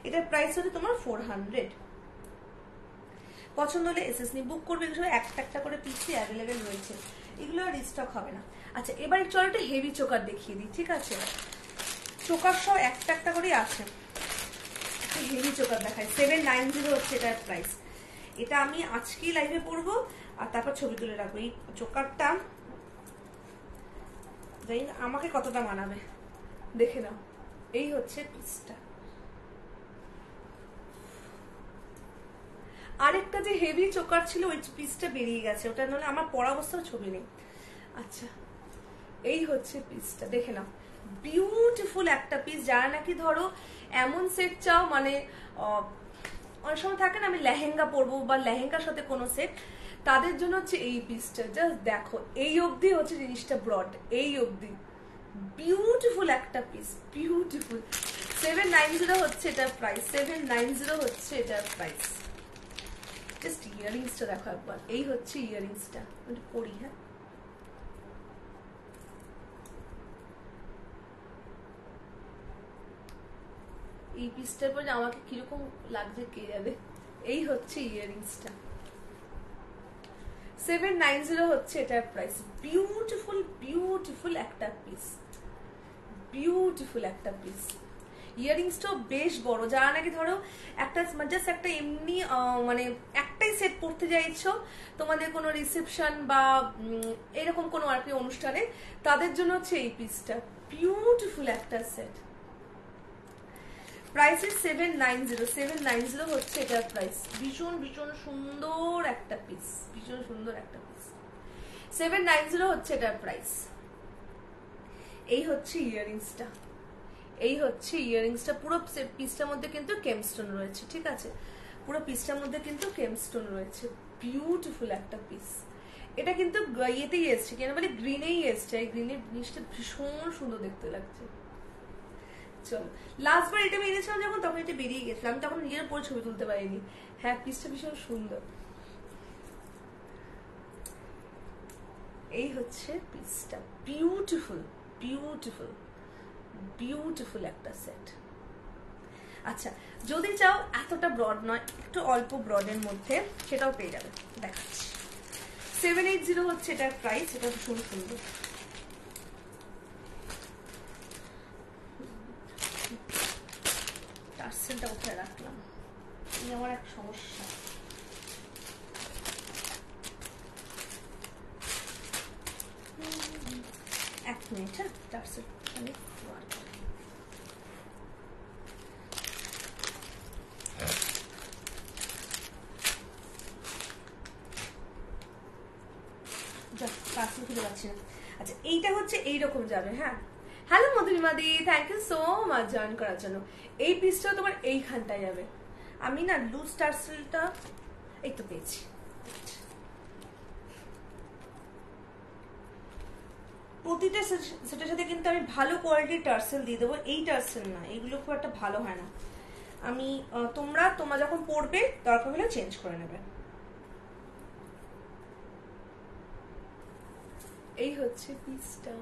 এটার প্রাইস হচ্ছে তোমার 400। পছন্দ হলে এসএসনি বুক করবে, এগুলো একটা একটা করে পিসই অ্যাভেলেবেল রয়েছে, এগুলো আর রিস্টক হবে না। আচ্ছা এবার চলো একটা হেভি চোকার দেখিয়ে দিই, ঠিক আছে। চোকার সহ একটা একটা করেই আছে, একটা হেভি চোকার দেখায়, 790 হচ্ছে এটার প্রাইস। এটা আমি আজকেই লাইভে পড়বো, আর তারপর ছবি তুলে রাখবো। এই চোকারটা জানি না আমাকে কতটা মানাবে, দেখে নাও। এই হচ্ছে পিসটা। আরেকটা যে হেভি চোকার ছিল ওই পিসটা বেরিয়ে গেছে, ওটা নাহলে আমার পরা অবস্থার ছবি নেই। আচ্ছা এই হচ্ছে পিসটা, দেখে নাও, বিউটিফুল একটা পিস। যারা নাকি ধরো এমন সেট চাও, মানে অনেক সময় থাকে না আমি লেহেঙ্গা পরবো বা লেহেঙ্গার সাথে কোনো সেট, তাদের জন্য হচ্ছে এই পিসটা। জাস্ট দেখো এই অবধি হচ্ছে জিনিসটা ব্রড, এই অবধি বিউটিফুল একটা পিস, বিউটিফুল। 790 হচ্ছে এটার প্রাইস, 790 হচ্ছে এটার প্রাইস। জাস্ট ইয়াররিংসটা দেখো একবার, এই হচ্ছে ইয়াররিংসটা, আমি পরি। হ্যাঁ এই পিসটার পরে আমাকে কিরকম লাগছে কে যাবে। এই হচ্ছে ইয়াররিংসটা, 790 হচ্ছে এটার প্রাইস। বিউটিফুল বিউটিফুল একটা পিস, বিউটিফুল একটা পিস। ইয়াররিংসটাও বেশ বড়, যারা নাকি ধরো একটা জাস্ট একটা এমনি মানে একটাই সেট পড়তে চাইছো তোমাদের কোনো রিসেপশন বা এরকম কোনো আর কি অনুষ্ঠানে, তাদের জন্য হচ্ছে এই পিসটা, বিউটিফুল একটা সেট। প্রাইস ইজ 790, 790 হচ্ছে এটার প্রাইস। ভীষণ ভীষণ সুন্দর একটা পিস, ভীষণ সুন্দর একটা পিস, 790 হচ্ছে এটার প্রাইস। এই হচ্ছে ইয়াররিংসটা, এই হচ্ছে ইয়াররিংসটা। পুরো পিসটার মধ্যে কিন্তু কেমস্টোন রয়েছে, ঠিক আছে, পুরো পিসটার মধ্যে কিন্তু কেমস্টোন রয়েছে। বিউটিফুল একটা পিস। এটা কিন্তু ইয়েতেই এসছে, কেন বলে গ্রিনেই এসছে। এই গ্রিনের জিনিসটা ভীষণ সুন্দর দেখতে লাগছে। চলো, লাস্টবার এটা আমি এনেছিলাম যখন, তখন এটা বেরিয়ে গেছিলাম, আমি তখন নিজের উপরে ছবি তুলতে পারিনি। হ্যাঁ, পিসটা ভীষণ সুন্দর। এই হচ্ছে পিসটা, বিউটিফুল বিউটিফুল বিউটিফুল একটা সেট। আচ্ছা, যদি চাও এতটা ব্রড নয়, একটু অল্প ব্রডের মধ্যে, সেটাও পেয়ে যাবে, দেখাচ্ছি। 780 হচ্ছে এটার প্রাইস। এটা ভীষণ সুন্দর। টার্সেলটা কোথায় রাখলাম, এই আমার এক সমস্যা। এক মিনিট, হ্যাঁ, টার্সেল আমি খুঁজে পাচ্ছি না। আচ্ছা, এইটা হচ্ছে এইরকম যাবে। হ্যাঁ, হ্যালো মধুরিমাদি, thank you so much join করার জন্য। এই পিসটাও তোমার এইখানটায় যাবে। আমি না লুজ টার্সেলটা এই তো পেয়েছি। প্রতিটা সেটার সাথে কিন্তু আমি ভালো কোয়ালিটির টার্সেল দিয়ে দেবো। এই টার্সেল না, এইগুলো খুব একটা ভালো হয় না। আমি তোমরা যখন পড়বে দরকার হলে চেঞ্জ করে নেবে। এই হচ্ছে পিসটা।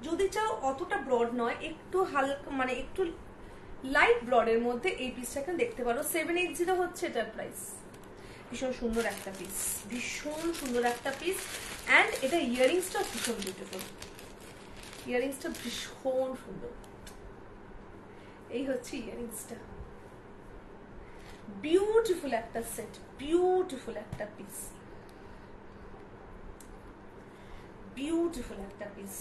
যদি চাও অতটা ব্রড নয়, একটু হালকা মানে একটু লাইট ব্রডের মধ্যে এই পিসটাকে দেখতে পারো। 780 হচ্ছে এটার প্রাইস। ভীষণ সুন্দর একটা পিস, ভীষণ সুন্দর একটা পিস। অ্যান্ড এটা ইয়াররিংসটা ভীষণ বিউটিফুল, ইয়াররিংসটা ভীষণ সুন্দর। এই হচ্ছে ইয়াররিংসটা, বিউটিফুল একটা সেট, বিউটিফুল একটা পিস, বিউটিফুল একটা পিস।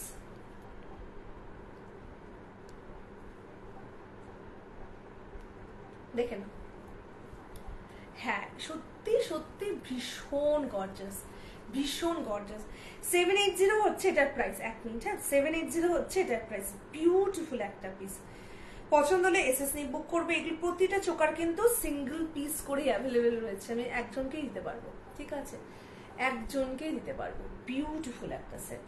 দেখে না, হ্যাঁ সত্যি সত্যি ভীষণ গর্জাস, ভীষণ গর্জাস। 780 হচ্ছে এটার প্রাইস। এক মিনিট, হ্যাঁ, 780 হচ্ছে এটার প্রাইস। বিউটিফুল একটা পিস। পছন্দ হলে এসএসনি বুক করবে। এগুলি প্রতিটা চোকার কিন্তু সিঙ্গেল পিস করে অ্যাভেলেবেল রয়েছে। আমি একজনকেই দিতে পারবো, ঠিক আছে, একজনকেই দিতে পারবো। বিউটিফুল একটা সেট।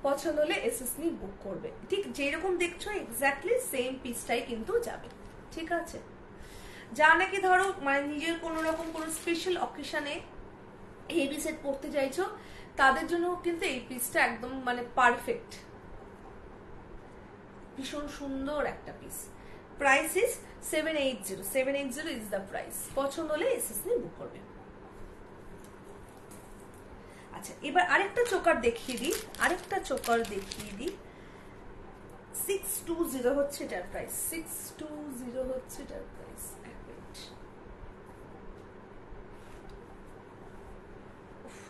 পছন্দ হলে এসএসনি বুক করবে। ঠিক যেরকম দেখছো এক্স্যাক্টলি সেম পিসটাই কিন্তু যাবে, ঠিক আছে। যা নাকি ধরো মানে নিজের কোনো রকম কোনো স্পেশাল অকেশনে হেভি সেট পড়তে চাইছো, তাদের জন্য কিন্তু এই পিসটা একদম মানে পারফেক্ট। ভীষণ সুন্দর একটা piece. Price is 780। 780 is the price. পছন্দ হলে এসএসনি বুক করবে। আচ্ছা, এবার আরেকটা চোকার দেখিয়ে দিই, আরেকটা চোকার দেখিয়ে দিই। 620 হচ্ছে এটার প্রাইস। 620 হচ্ছে এটার প্রাইস।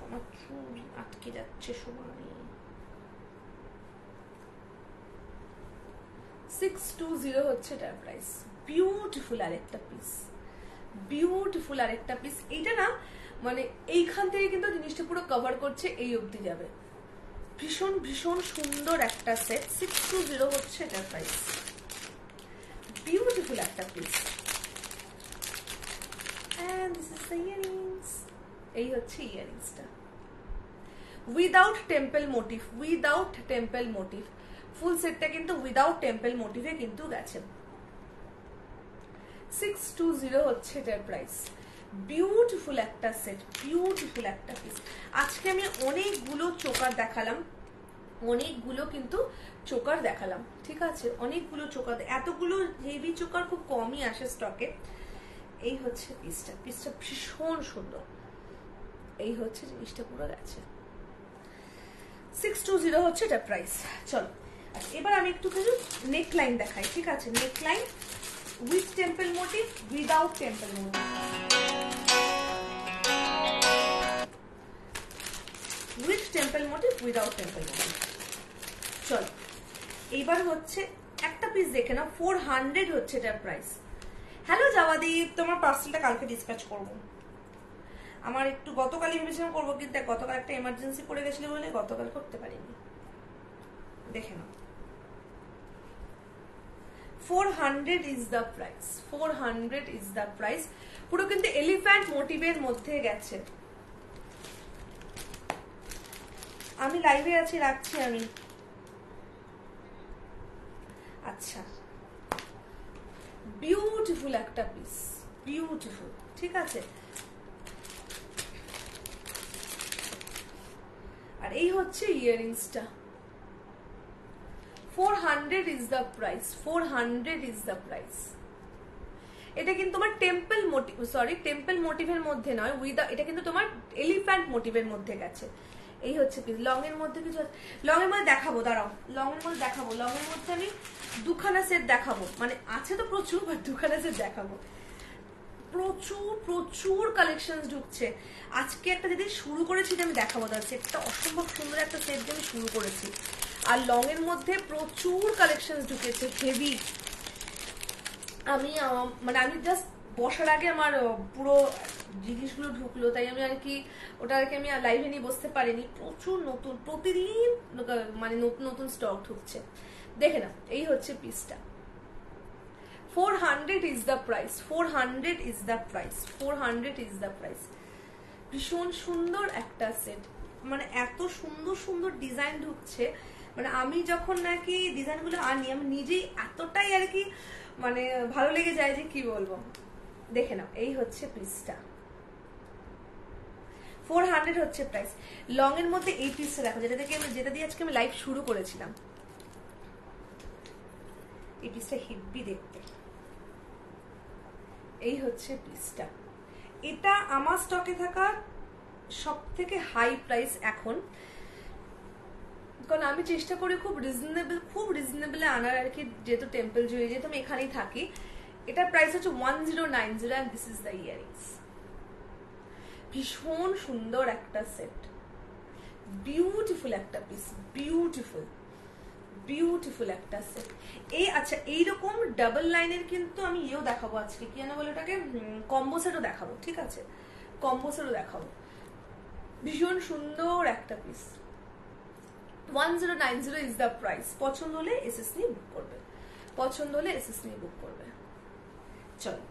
আমার চুল আটকে যাচ্ছে সময়। 620 হচ্ছে এটার প্রাইস। বিউটিফুল আরেকটা পিস, বিউটিফুল আরেকটা পিস। এইটা না মানে এইখান থেকে কিন্তু জিনিসটা পুরো কভার করছে, এই অবধি যাবে। ভীষণ ভীষণ সুন্দর একটা সেট। 620 হচ্ছে এটার প্রাইস। বিউটিফুল একটা piece. And this is the earrings. এই হচ্ছে ইয়াররিংসটা, without temple motif, without temple motif. Full সেটটা কিন্তু উইদাউট টেম্পল মোটিভে কিন্তু গেছে। 620 হচ্ছে এটার প্রাইস। বিউটিফুল একটা সেট, বিউটিফুল একটা পিস। আজকে আমি অনেকগুলো চোকার দেখালাম, অনেকগুলো কিন্তু চোকার দেখালাম, ঠিক আছে, অনেকগুলো চোকার। এতগুলো হেভি চোকার খুব কমই আসে স্টকে। এই হচ্ছে পিসটা, পিসটা ভীষণ সুন্দর। এই হচ্ছে জিনিসটা পুরো গেছে। 620 হচ্ছে এটা প্রাইস। চলো, আচ্ছা এবার আমি একটু নেক লাইন দেখাই, ঠিক আছে। Neck line with temple motif, without temple motif. With temple motif, without temple motif. চলো, এইবার হচ্ছে একটা পিস দেখে না। 400 হচ্ছে এটার প্রাইস। হ্যালো জাওয়াদি, তোমার পার্সেলটা কালকে ডিসপ্যাচ করবো। আমার একটু গতকালই ভেবেছিলাম করবো, কিন্তু গতকাল একটা এমার্জেন্সি পড়ে গেছিল বলে গতকাল করতে পারিনি। দেখে নাও 400 is the price, 400 is the price. পুরো কিন্তু এলিফ্যান্ট মোটিভের মধ্যে গেছে। আমি লাইভে আছি, রাখছি আমি। আচ্ছা, বিউটিফুল একটা পিস, বিউটিফুল, ঠিক আছে। আর এই হচ্ছে ইয়াররিংসটা। 400 is the price, 400 is the price. এটা কিন্তু তোমার টেম্পল মোটিভ, সরি টেম্পল মোটিভের মধ্যে নয়, এটা কিন্তু তোমার এলিফ্যান্ট মোটিভের মধ্যে গেছে। এই হচ্ছে পিস। লং এর মধ্যে কিছু, লং এর মধ্যে দেখাবো, দাঁড়াও, লং এর মধ্যে দেখাবো। লং এর মধ্যে আমি দুখানা সেট দেখাবো, মানে আছে তো প্রচুর, বাট দুখানা সেট দেখাবো। প্রচুর প্রচুর কালেকশন ঢুকছে আজকে। একটা যদি শুরু করেছি যে আমি দেখাবো, তার সেটটা অসম্ভব সুন্দর একটা সেট দিয়ে আমি শুরু করেছি। আর লং এর মধ্যে প্রচুর কালেকশন ঢুকেছে, হেভি। আমি মানে আমি জাস্ট বসার আগে আমার পুরো জিনিসগুলো ঢুকলো, তাই আমি আর কি ওটা আর কি আমি লাইভে নিয়ে বসতে পারিনি। প্রচুর নতুন, প্রতিদিন মানে নতুন নতুন স্টক ঢুকছে। দেখে না, এই হচ্ছে পিসটা। 400 is the price, 400 is the price, 400 is the price. ভীষণ সুন্দর একটা সেট, মানে এত সুন্দর সুন্দর ডিজাইন ঢুকছে। মানে আমি যখন নাকি ডিজাইনগুলো আনি, আমি নিজেই এতটাই আর কি মানে ভালো লেগে যায় যে কি বলবো। দেখে নাও, এই হচ্ছে পিসটা। 400 হচ্ছে প্রাইস। লং এর মধ্যে এই পিসটা দেখো, যেটা দিয়ে আজকে আমি লাইভ শুরু করেছিলাম। এই পিসটা হেভি দেখতে। এই হচ্ছে পিসটা। এটা আমার স্টকে থাকা সব থেকে হাই প্রাইস এখন, কারণ আমি চেষ্টা করি খুব রিজনেবল আনার আর কি। যেহেতু টেম্পল জুয়েলারি, যেহেতু আমি এখানেই থাকি, এটার প্রাইস হচ্ছে 1090 and this is the earrings। ভীষণ সুন্দর একটা সেট, বিউটিফুল একটা পিস, বিউটিফুল বিউটিফুল একটা সেট। এই আচ্ছা, এইরকম ডাবল লাইনের কিন্তু আমি ইয়েও দেখাবো আজকে, কি জানো বলে ওটাকে, কম্বো সেটও দেখাবো, ঠিক আছে, কম্বো সেটও দেখাবো। ভীষণ সুন্দর একটা পিস। 1090 is the price. পছন্দ হলে এসএস নিয়ে বুক করবে, পছন্দ হলে এসএস নিয়ে বুক করবে। চলো,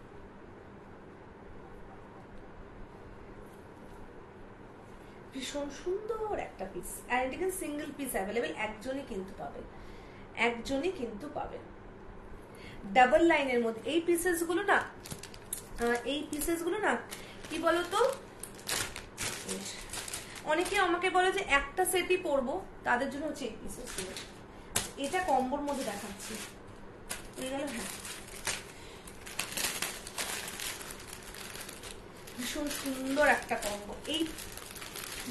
ভীষণ সুন্দর একটা পিস। আর এটা কিন্তু সিঙ্গেল পিস অ্যাভেলেবেল, একজনই কিন্তু পাবে, একজনই কিন্তু পাবে। ডাবল লাইনের মধ্যে এই পিসেস গুলো না, এই পিসেস গুলো না কি বলতো, অনেকে আমাকে বলে যে একটা সেটই পরবো, তাদের জন্য হচ্ছে এই পিসেস গুলো। এটা কম্বোর মধ্যে দেখাচ্ছি, হ্যাঁ, ভীষণ সুন্দর একটা কম্বো। এই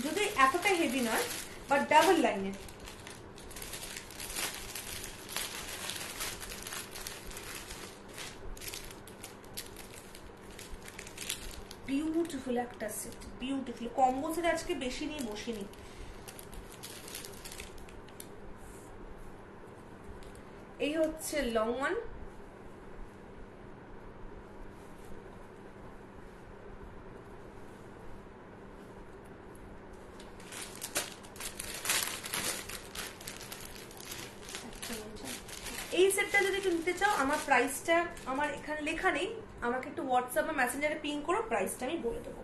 যদি এতটা হেভি নয়, বাট ডাবল লাইনের। বিউটিফুল একটা সেট, বিউটিফুল কম্বো সেট। আজকে বেশি নিয়ে বসিনি। এই হচ্ছে লং ওয়ান। এই সেটটা যদি কিনতে চাও, আমার প্রাইসটা আমার এখানে লেখা নেই, আমাকে একটু হোয়াটসঅ্যাপ বা মেসেঞ্জারে পিং করো, প্রাইসটা আমি বলে দেবো।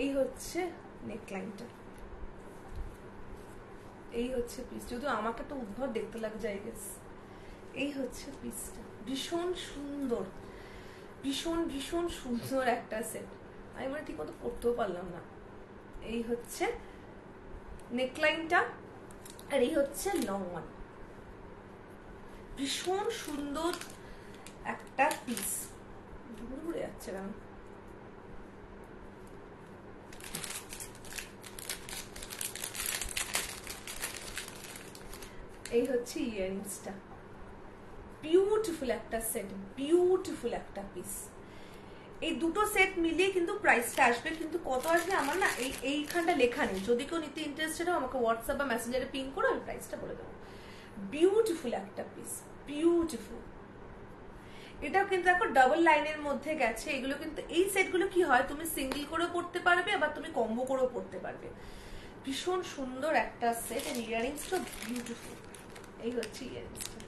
এই হচ্ছে নেকলাইনটা, এই হচ্ছে পিস। যদি আমাকে তো উদ্ভট দেখতে লাগে যায় গেস। এই হচ্ছে পিসটা, ভীষণ সুন্দর, ভীষণ ভীষণ সুন্দর একটা সেট। আমি মানে ঠিক মতো পড়তেও পারলাম না। এই হচ্ছে নেকলাইনটা, আর এই হচ্ছে লং ওয়ান। ভীষণ সুন্দর একটা পিস। ঘুরে যাচ্ছে কেন? এই হচ্ছে ইয়াররিংসটা, বিউটিফুল একটা সেট, বিউটিফুল একটা পিস। এই দুটো সেট মিলিয়ে কিন্তু প্রাইসটা আসবে, কিন্তু কত আসবে আমার না এইখানটা লেখা নেই। যদি কেউ নিতে ইন্টারেস্টেড হয়, আমাকে হোয়াটসঅ্যাপ বা মেসেঞ্জারে পিং করো, আমি প্রাইসটা বলে দেবো। বিউটিফুল একটা পিস, বিউটিফুল। এটাও কিন্তু দেখো ডাবল লাইনের মধ্যে গেছে। এগুলো কিন্তু এই সেটগুলো কি হয়, তুমি সিঙ্গেল করেও পড়তে পারবে, আবার তুমি কম্বো করেও পড়তে পারবে। ভীষণ সুন্দর একটা সেট, এন্ড ইয়াররিংসটা বিউটিফুল। এই হচ্ছে ইয়াররিংসটা।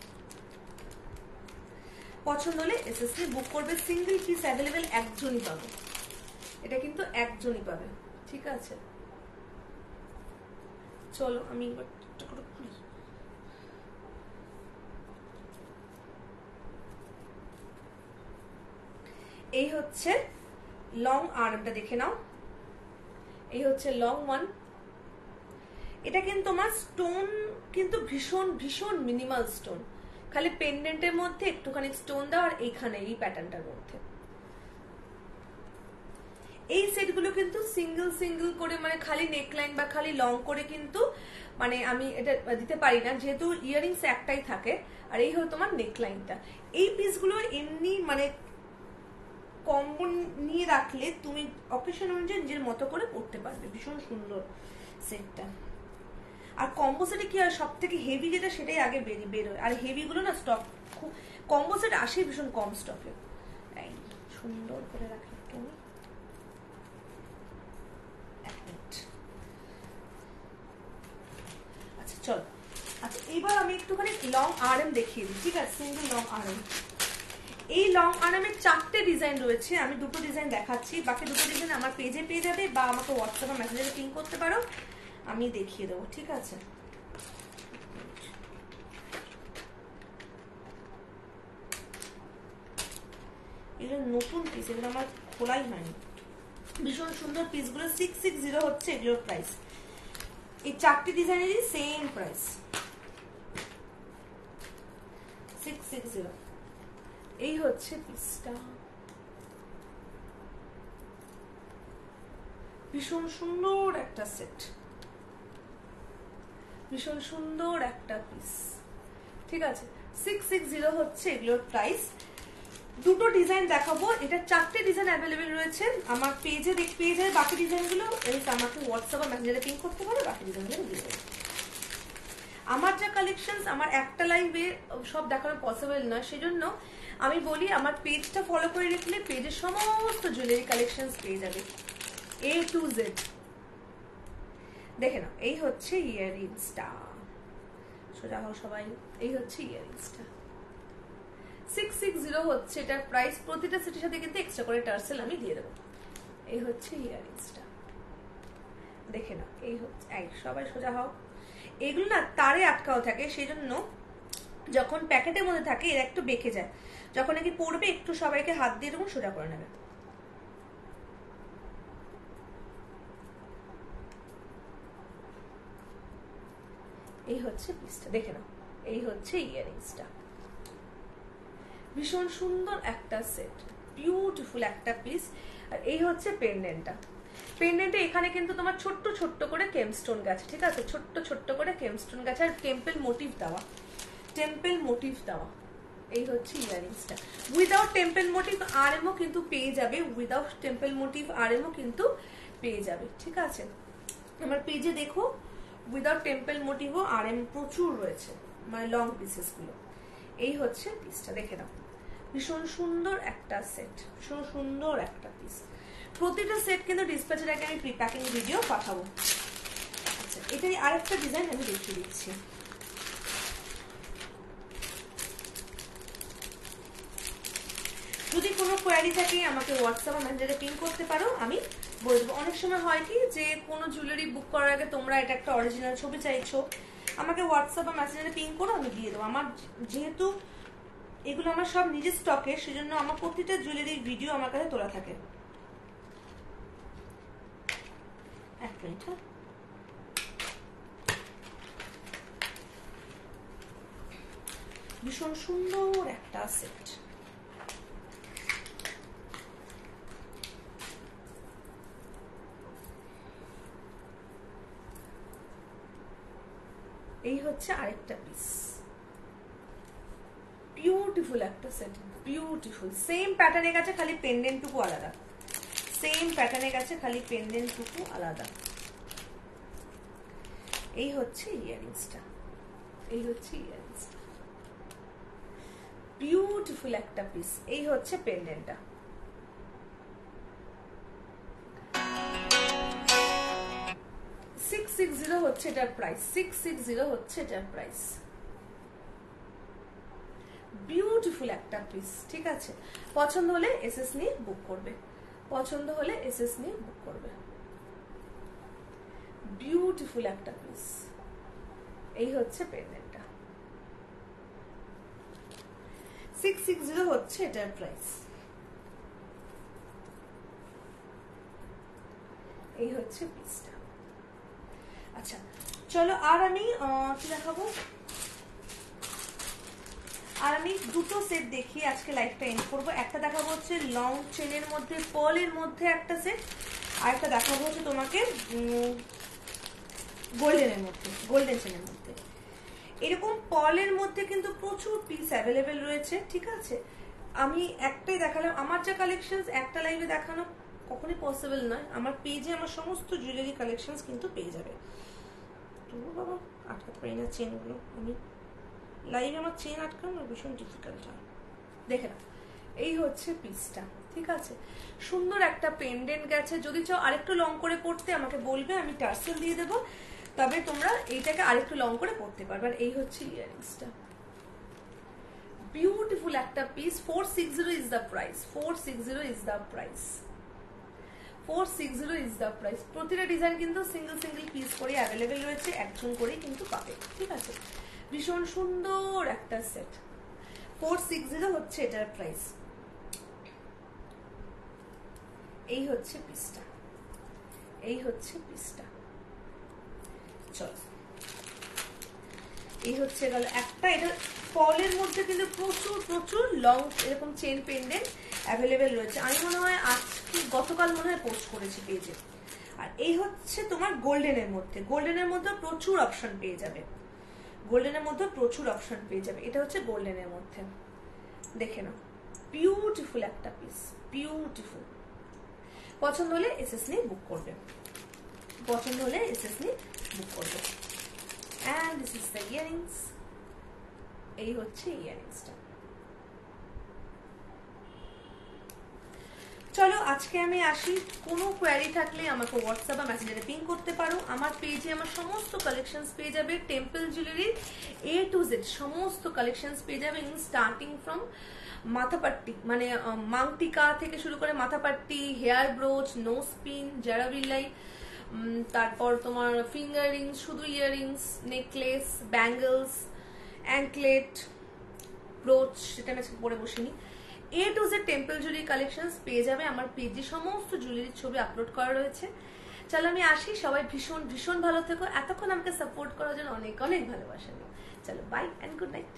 পছন্দ হলে এসএসসি বুক করবে। সিঙ্গেল পিস অ্যাভেলেবেল একজনই পাবে, এটা কিন্তু একজনই পাবে, ঠিক আছে? চলো আমি এবার খুলি। এই হচ্ছে লং আর্মটা, দেখে নাও। এই হচ্ছে লং ওয়ান। এটা কিন্তু তোমার স্টোন কিন্তু ভীষণ ভীষণ মিনিমাল স্টোন, খালি পেন্ডেন্টের মধ্যে একটুখানি স্টোন দাও আর এইখানে এই প্যাটার্নটার মধ্যে। এই সেটগুলো কিন্তু সিঙ্গেল সিঙ্গেল করে মানে খালি নেকলাইন বা খালি লং করে কিন্তু মানে আমি এটা দিতে পারি না, যেহেতু ইয়াররিংস একটাই থাকে। আর এই হলো তোমার নেকলাইনটা। এই পিসগুলো এমনি মানে কম্বো নিয়ে রাখলে তুমি অকেশন অনুযায়ী নিজের মতো করে পড়তে পারবে। ভীষণ সুন্দর সেটটা। আর কম্বো সেটে কি হয়, সব থেকে হেভি যেটা সেটাই আগে বেরোয়, আর হেভি গুলো না স্টক খুব, কম্বো সেট আসে ভীষণ কম স্টকে। এই সুন্দর করে রাখি তুমি। আচ্ছা চলো, আচ্ছা এইবার আমি একটুখানি লং আরএম দেখিয়ে দিই, ঠিক আছে? Single long RM. এই লং আর্মের 4টে ডিজাইন রয়েছে, আমি 2টো ডিজাইন দেখাচ্ছি, বাকি 2টো ডিজাইন আমার পেজে পেয়ে যাবে বা আমাকে হোয়াটসঅ্যাপে মেসেজে পিং করতে পারো, আমি দেখিয়ে দেবো, ঠিক আছে? এগুলো নতুন পিস, এগুলো আমার খোলাই হয়নি। ভীষণ সুন্দর পিসগুলো। 660 হচ্ছে এগুলোর প্রাইস। এই 4টে ডিজাইনেরই সেম প্রাইস, 660। এই হচ্ছে পিসটা, ভীষণ সুন্দর একটা সেট, ভীষণ সুন্দর একটা পিস, ঠিক আছে? 660 হচ্ছে এগুলোর প্রাইস। 2টো ডিজাইন দেখাবো, এটা 4টে ডিজাইন অ্যাভেলেবেল রয়েছে আমার পেজে, পেয়ে যাবে। বাকি ডিজাইনগুলো আমাকে হোয়াটসঅ্যাপ বা মেসেজে পিং করতে পারো, বাকি ডিজাইনগুলো দিয়ে দেবো। আমার যা কালেকশনস, আমার একটা লাইভে সব দেখানো পসিবল না, সেজন্য আমি বলি আমার পেজটা ফলো করে রাখলে পেজের সমস্ত জুয়েলারি কালেকশনস পেয়ে যাবে, A to Z। দেখে নাও, এই হচ্ছে ইয়াররিংসটা, সোজা হও সবাই। এই হচ্ছে ইয়াররিংসটা, 660 হচ্ছে এটার প্রাইস। প্রতিটা সেটের সাথে কিন্তু এক্সট্রা করে টার্সেল আমি দিয়ে দেবো। এই হচ্ছে ইয়াররিংসটা, দেখে নাও। এই হচ্ছে, এই সবাই সোজা হও। এগুলো না তারে আটকাও থাকে, সেই জন্য যখন প্যাকেটের মধ্যে থাকে এরা একটু বেঁকে যায়, যখন নাকি পড়বে একটু সবাইকে হাত দিয়ে এরকম সোজা করে নেবে। এই হচ্ছে পিসটা, দেখে নাও। এই হচ্ছে ইয়াররিংসটা, ভীষণ সুন্দর একটা সেট, বিউটিফুল একটা পিস। আর এই হচ্ছে পেন্ডেন্টটা। পেন্ডেন্টে এখানে কিন্তু তোমার ছোট্ট ছোট্ট করে কেমস্টোন গেছে, ঠিক আছে? ছোট্ট ছোট্ট করে কেমস্টোন গেছে আর টেম্পল মোটিভ দেওয়া, টেম্পল মোটিভ দেওয়া। এই হচ্ছে ইয়াররিংসটা। উইদাউট টেম্পল মোটিভ আরএমও কিন্তু পেয়ে যাবে, উইদাউট টেম্পল মোটিভ আরএমও কিন্তু পেয়ে যাবে, ঠিক আছে? আমার পেজে দেখো, উইদাউট টেম্পল মোটিভও আরএম প্রচুর রয়েছে, মানে লং পিসেস গুলো। এই হচ্ছে পিসটা, দেখে নাও। ভীষণ সুন্দর একটা সেট, ভীষণ সুন্দর একটা পিস। প্রতিটা সেট কিন্তু ডিসপ্যাচের আগে আমি প্রি প্যাকিং ভিডিও পাঠাবো। আচ্ছা, এটাই আরেকটা ডিজাইন আমি দেখিয়ে দিচ্ছি। যদি কোনো কোয়ারি থাকে আমাকে হোয়াটসঅ্যাপ বা মেসেজে পিং করতে পারো, আমি বলবো। অনেক সময় হয় কি যে কোনো জুয়েলারি বুক করার আগে তোমরা এটা একটা অরিজিনাল ছবি চাইছো, আমাকে হোয়াটসঅ্যাপ বা মেসেজে পিং করো, আমি দিয়ে দেবো। আমার যেহেতু এগুলো আমার সব নিজের স্টকে, সেজন্য আমার প্রতিটা জুয়েলারির ভিডিও আমার কাছে তোলা থাকে। এক মিনিট, হ্যাঁ। ভীষণ সুন্দর একটা সেট, এই হচ্ছে আরেকটা পিস, বিউটিফুল একটা সেট, বিউটিফুল। সেম প্যাটার্নের কাছে খালি পেন্ডেন্টটুকু আলাদা, সেম প্যাটার্নের কাছে খালি পেন্ডেন্টটুকু আলাদা। এই হচ্ছে ইয়াররিংসটা, এই হচ্ছে ইয়াররিংসটা, বিউটিফুল একটা পিস। এই হচ্ছে পেন্ডেন্টটা, 660 হচ্ছে এটার প্রাইস, 660 হচ্ছে এটার প্রাইস। বিউটিফুল একটা পিস, ঠিক আছে? পছন্দ হলে এসএস নিয়ে বুক করবে, পছন্দ হলে এসএস নিয়ে বুক করবে। বিউটিফুল একটা পিস। এই হচ্ছে পেন্ডেন্টটা, 660 হচ্ছে এটার প্রাইস। এই হচ্ছে পিসটা। আচ্ছা চলো, আর আমি কি দেখাবো, আর আমি দুটো সেট দেখিয়ে আজকে লাইভটা এন্ড করবো। একটা দেখাবো হচ্ছে লং চেনের মধ্যে, পার্লের মধ্যে একটা সেট, আর একটা দেখাবো হচ্ছে তোমাকে গোল্ডেনের মধ্যে, গোল্ডেন চেনের মধ্যে। এরকম পার্লের মধ্যে কিন্তু প্রচুর পিস অ্যাভেলেবেল রয়েছে, ঠিক আছে? আমি একটাই দেখালাম, আমার যা কালেকশন একটা লাইভে দেখানো কখনই পসিবল নয়। আমার পেজে আমার সমস্ত জুয়েলারি কালেকশন কিন্তু পেয়ে যাবে। তো বাবা আটকাতে পারি না চেনগুলো, আমি লাইভে আমার চেন আটকানো ভীষণ ডিফিকাল্ট হয়। দেখে না, এই হচ্ছে পিসটা, ঠিক আছে? সুন্দর একটা পেন্ডেন্ট গেছে। যদি চাও আরেকটু লং করে পড়তে আমাকে বলবে, আমি টার্সেল দিয়ে দেবো, তবে তোমরা এইটাকে আরেকটু লং করে পড়তে পারবে। আর এই হচ্ছে ইয়াররিংসটা, বিউটিফুল একটা piece. 460 is the price, 460 is the price, 460 is the price. প্রতিটা ডিজাইন কিন্তু সিঙ্গেল সিঙ্গেল পিস করে অ্যাভেলেবেল রয়েছে, একজন করেই কিন্তু পাবে, ঠিক আছে? ভীষণ সুন্দর একটা সেট, 460 হচ্ছে এটার প্রাইস। এই হচ্ছে পিসটা, এই হচ্ছে পিসটা। চল, এই হচ্ছে গেল একটা। এটা ফলের মধ্যে কিন্তু প্রচুর প্রচুর লং এরকম চেন পেন্ডেন্ট অ্যাভেলেবেল রয়েছে। আমি মনে হয় আজকে গতকাল মনে হয় পোস্ট করেছি পেজে। আর এই হচ্ছে তোমার গোল্ডেনের মধ্যে, গোল্ডেনের মধ্যে প্রচুর অপশন পেয়ে যাবে, গোল্ডেনের মধ্যে প্রচুর অপশন পেয়ে যাবে। এটা হচ্ছে গোল্ডেনের মধ্যে, দেখে নাও, বিউটিফুল একটা পিস, বিউটিফুল। পছন্দ হলে এসএস নিয়ে বুক করবে, পছন্দ হলে এসএস নিয়ে বুক করবে। And this is the earrings. এই হচ্ছে ইয়াররিংসটা। চলো আজকে আমি আসি। কোনো কোয়ারি থাকলে আমাকে হোয়াটসঅ্যাপ বা মেসেঞ্জারে পিং করতে পারো। আমার পেজে আমার সমস্ত কালেকশনস পেয়ে যাবে, টেম্পল জুয়েলারির A to Z সমস্ত কালেকশনস পেয়ে যাবে, স্টার্টিং ফ্রম মাথাপাট্টি, মানে মাংটিকা থেকে শুরু করে মাথাপাট্টি, হেয়ার ব্রোচ, নোজ পিন, জারাবিল্লাই, তারপর তোমার ফিঙ্গার রিংস, শুধু ইয়াররিংস, নেকলেস, ব্যাঙ্গলস, অ্যাঙ্কলেট, ব্রোচ, সেটা আমি পরে বসিনি। A to Z temple jewellery collections পেয়ে যাবে। আমার পেজে সমস্ত জুয়েলারির ছবি আপলোড করা রয়েছে। চলো আমি আসি, সবাই ভীষণ ভীষণ ভালো থেকো। এতক্ষণ আমাকে সাপোর্ট করার জন্য অনেক অনেক ভালোবাসা। চলো বাই অ্যান্ড গুড নাইট।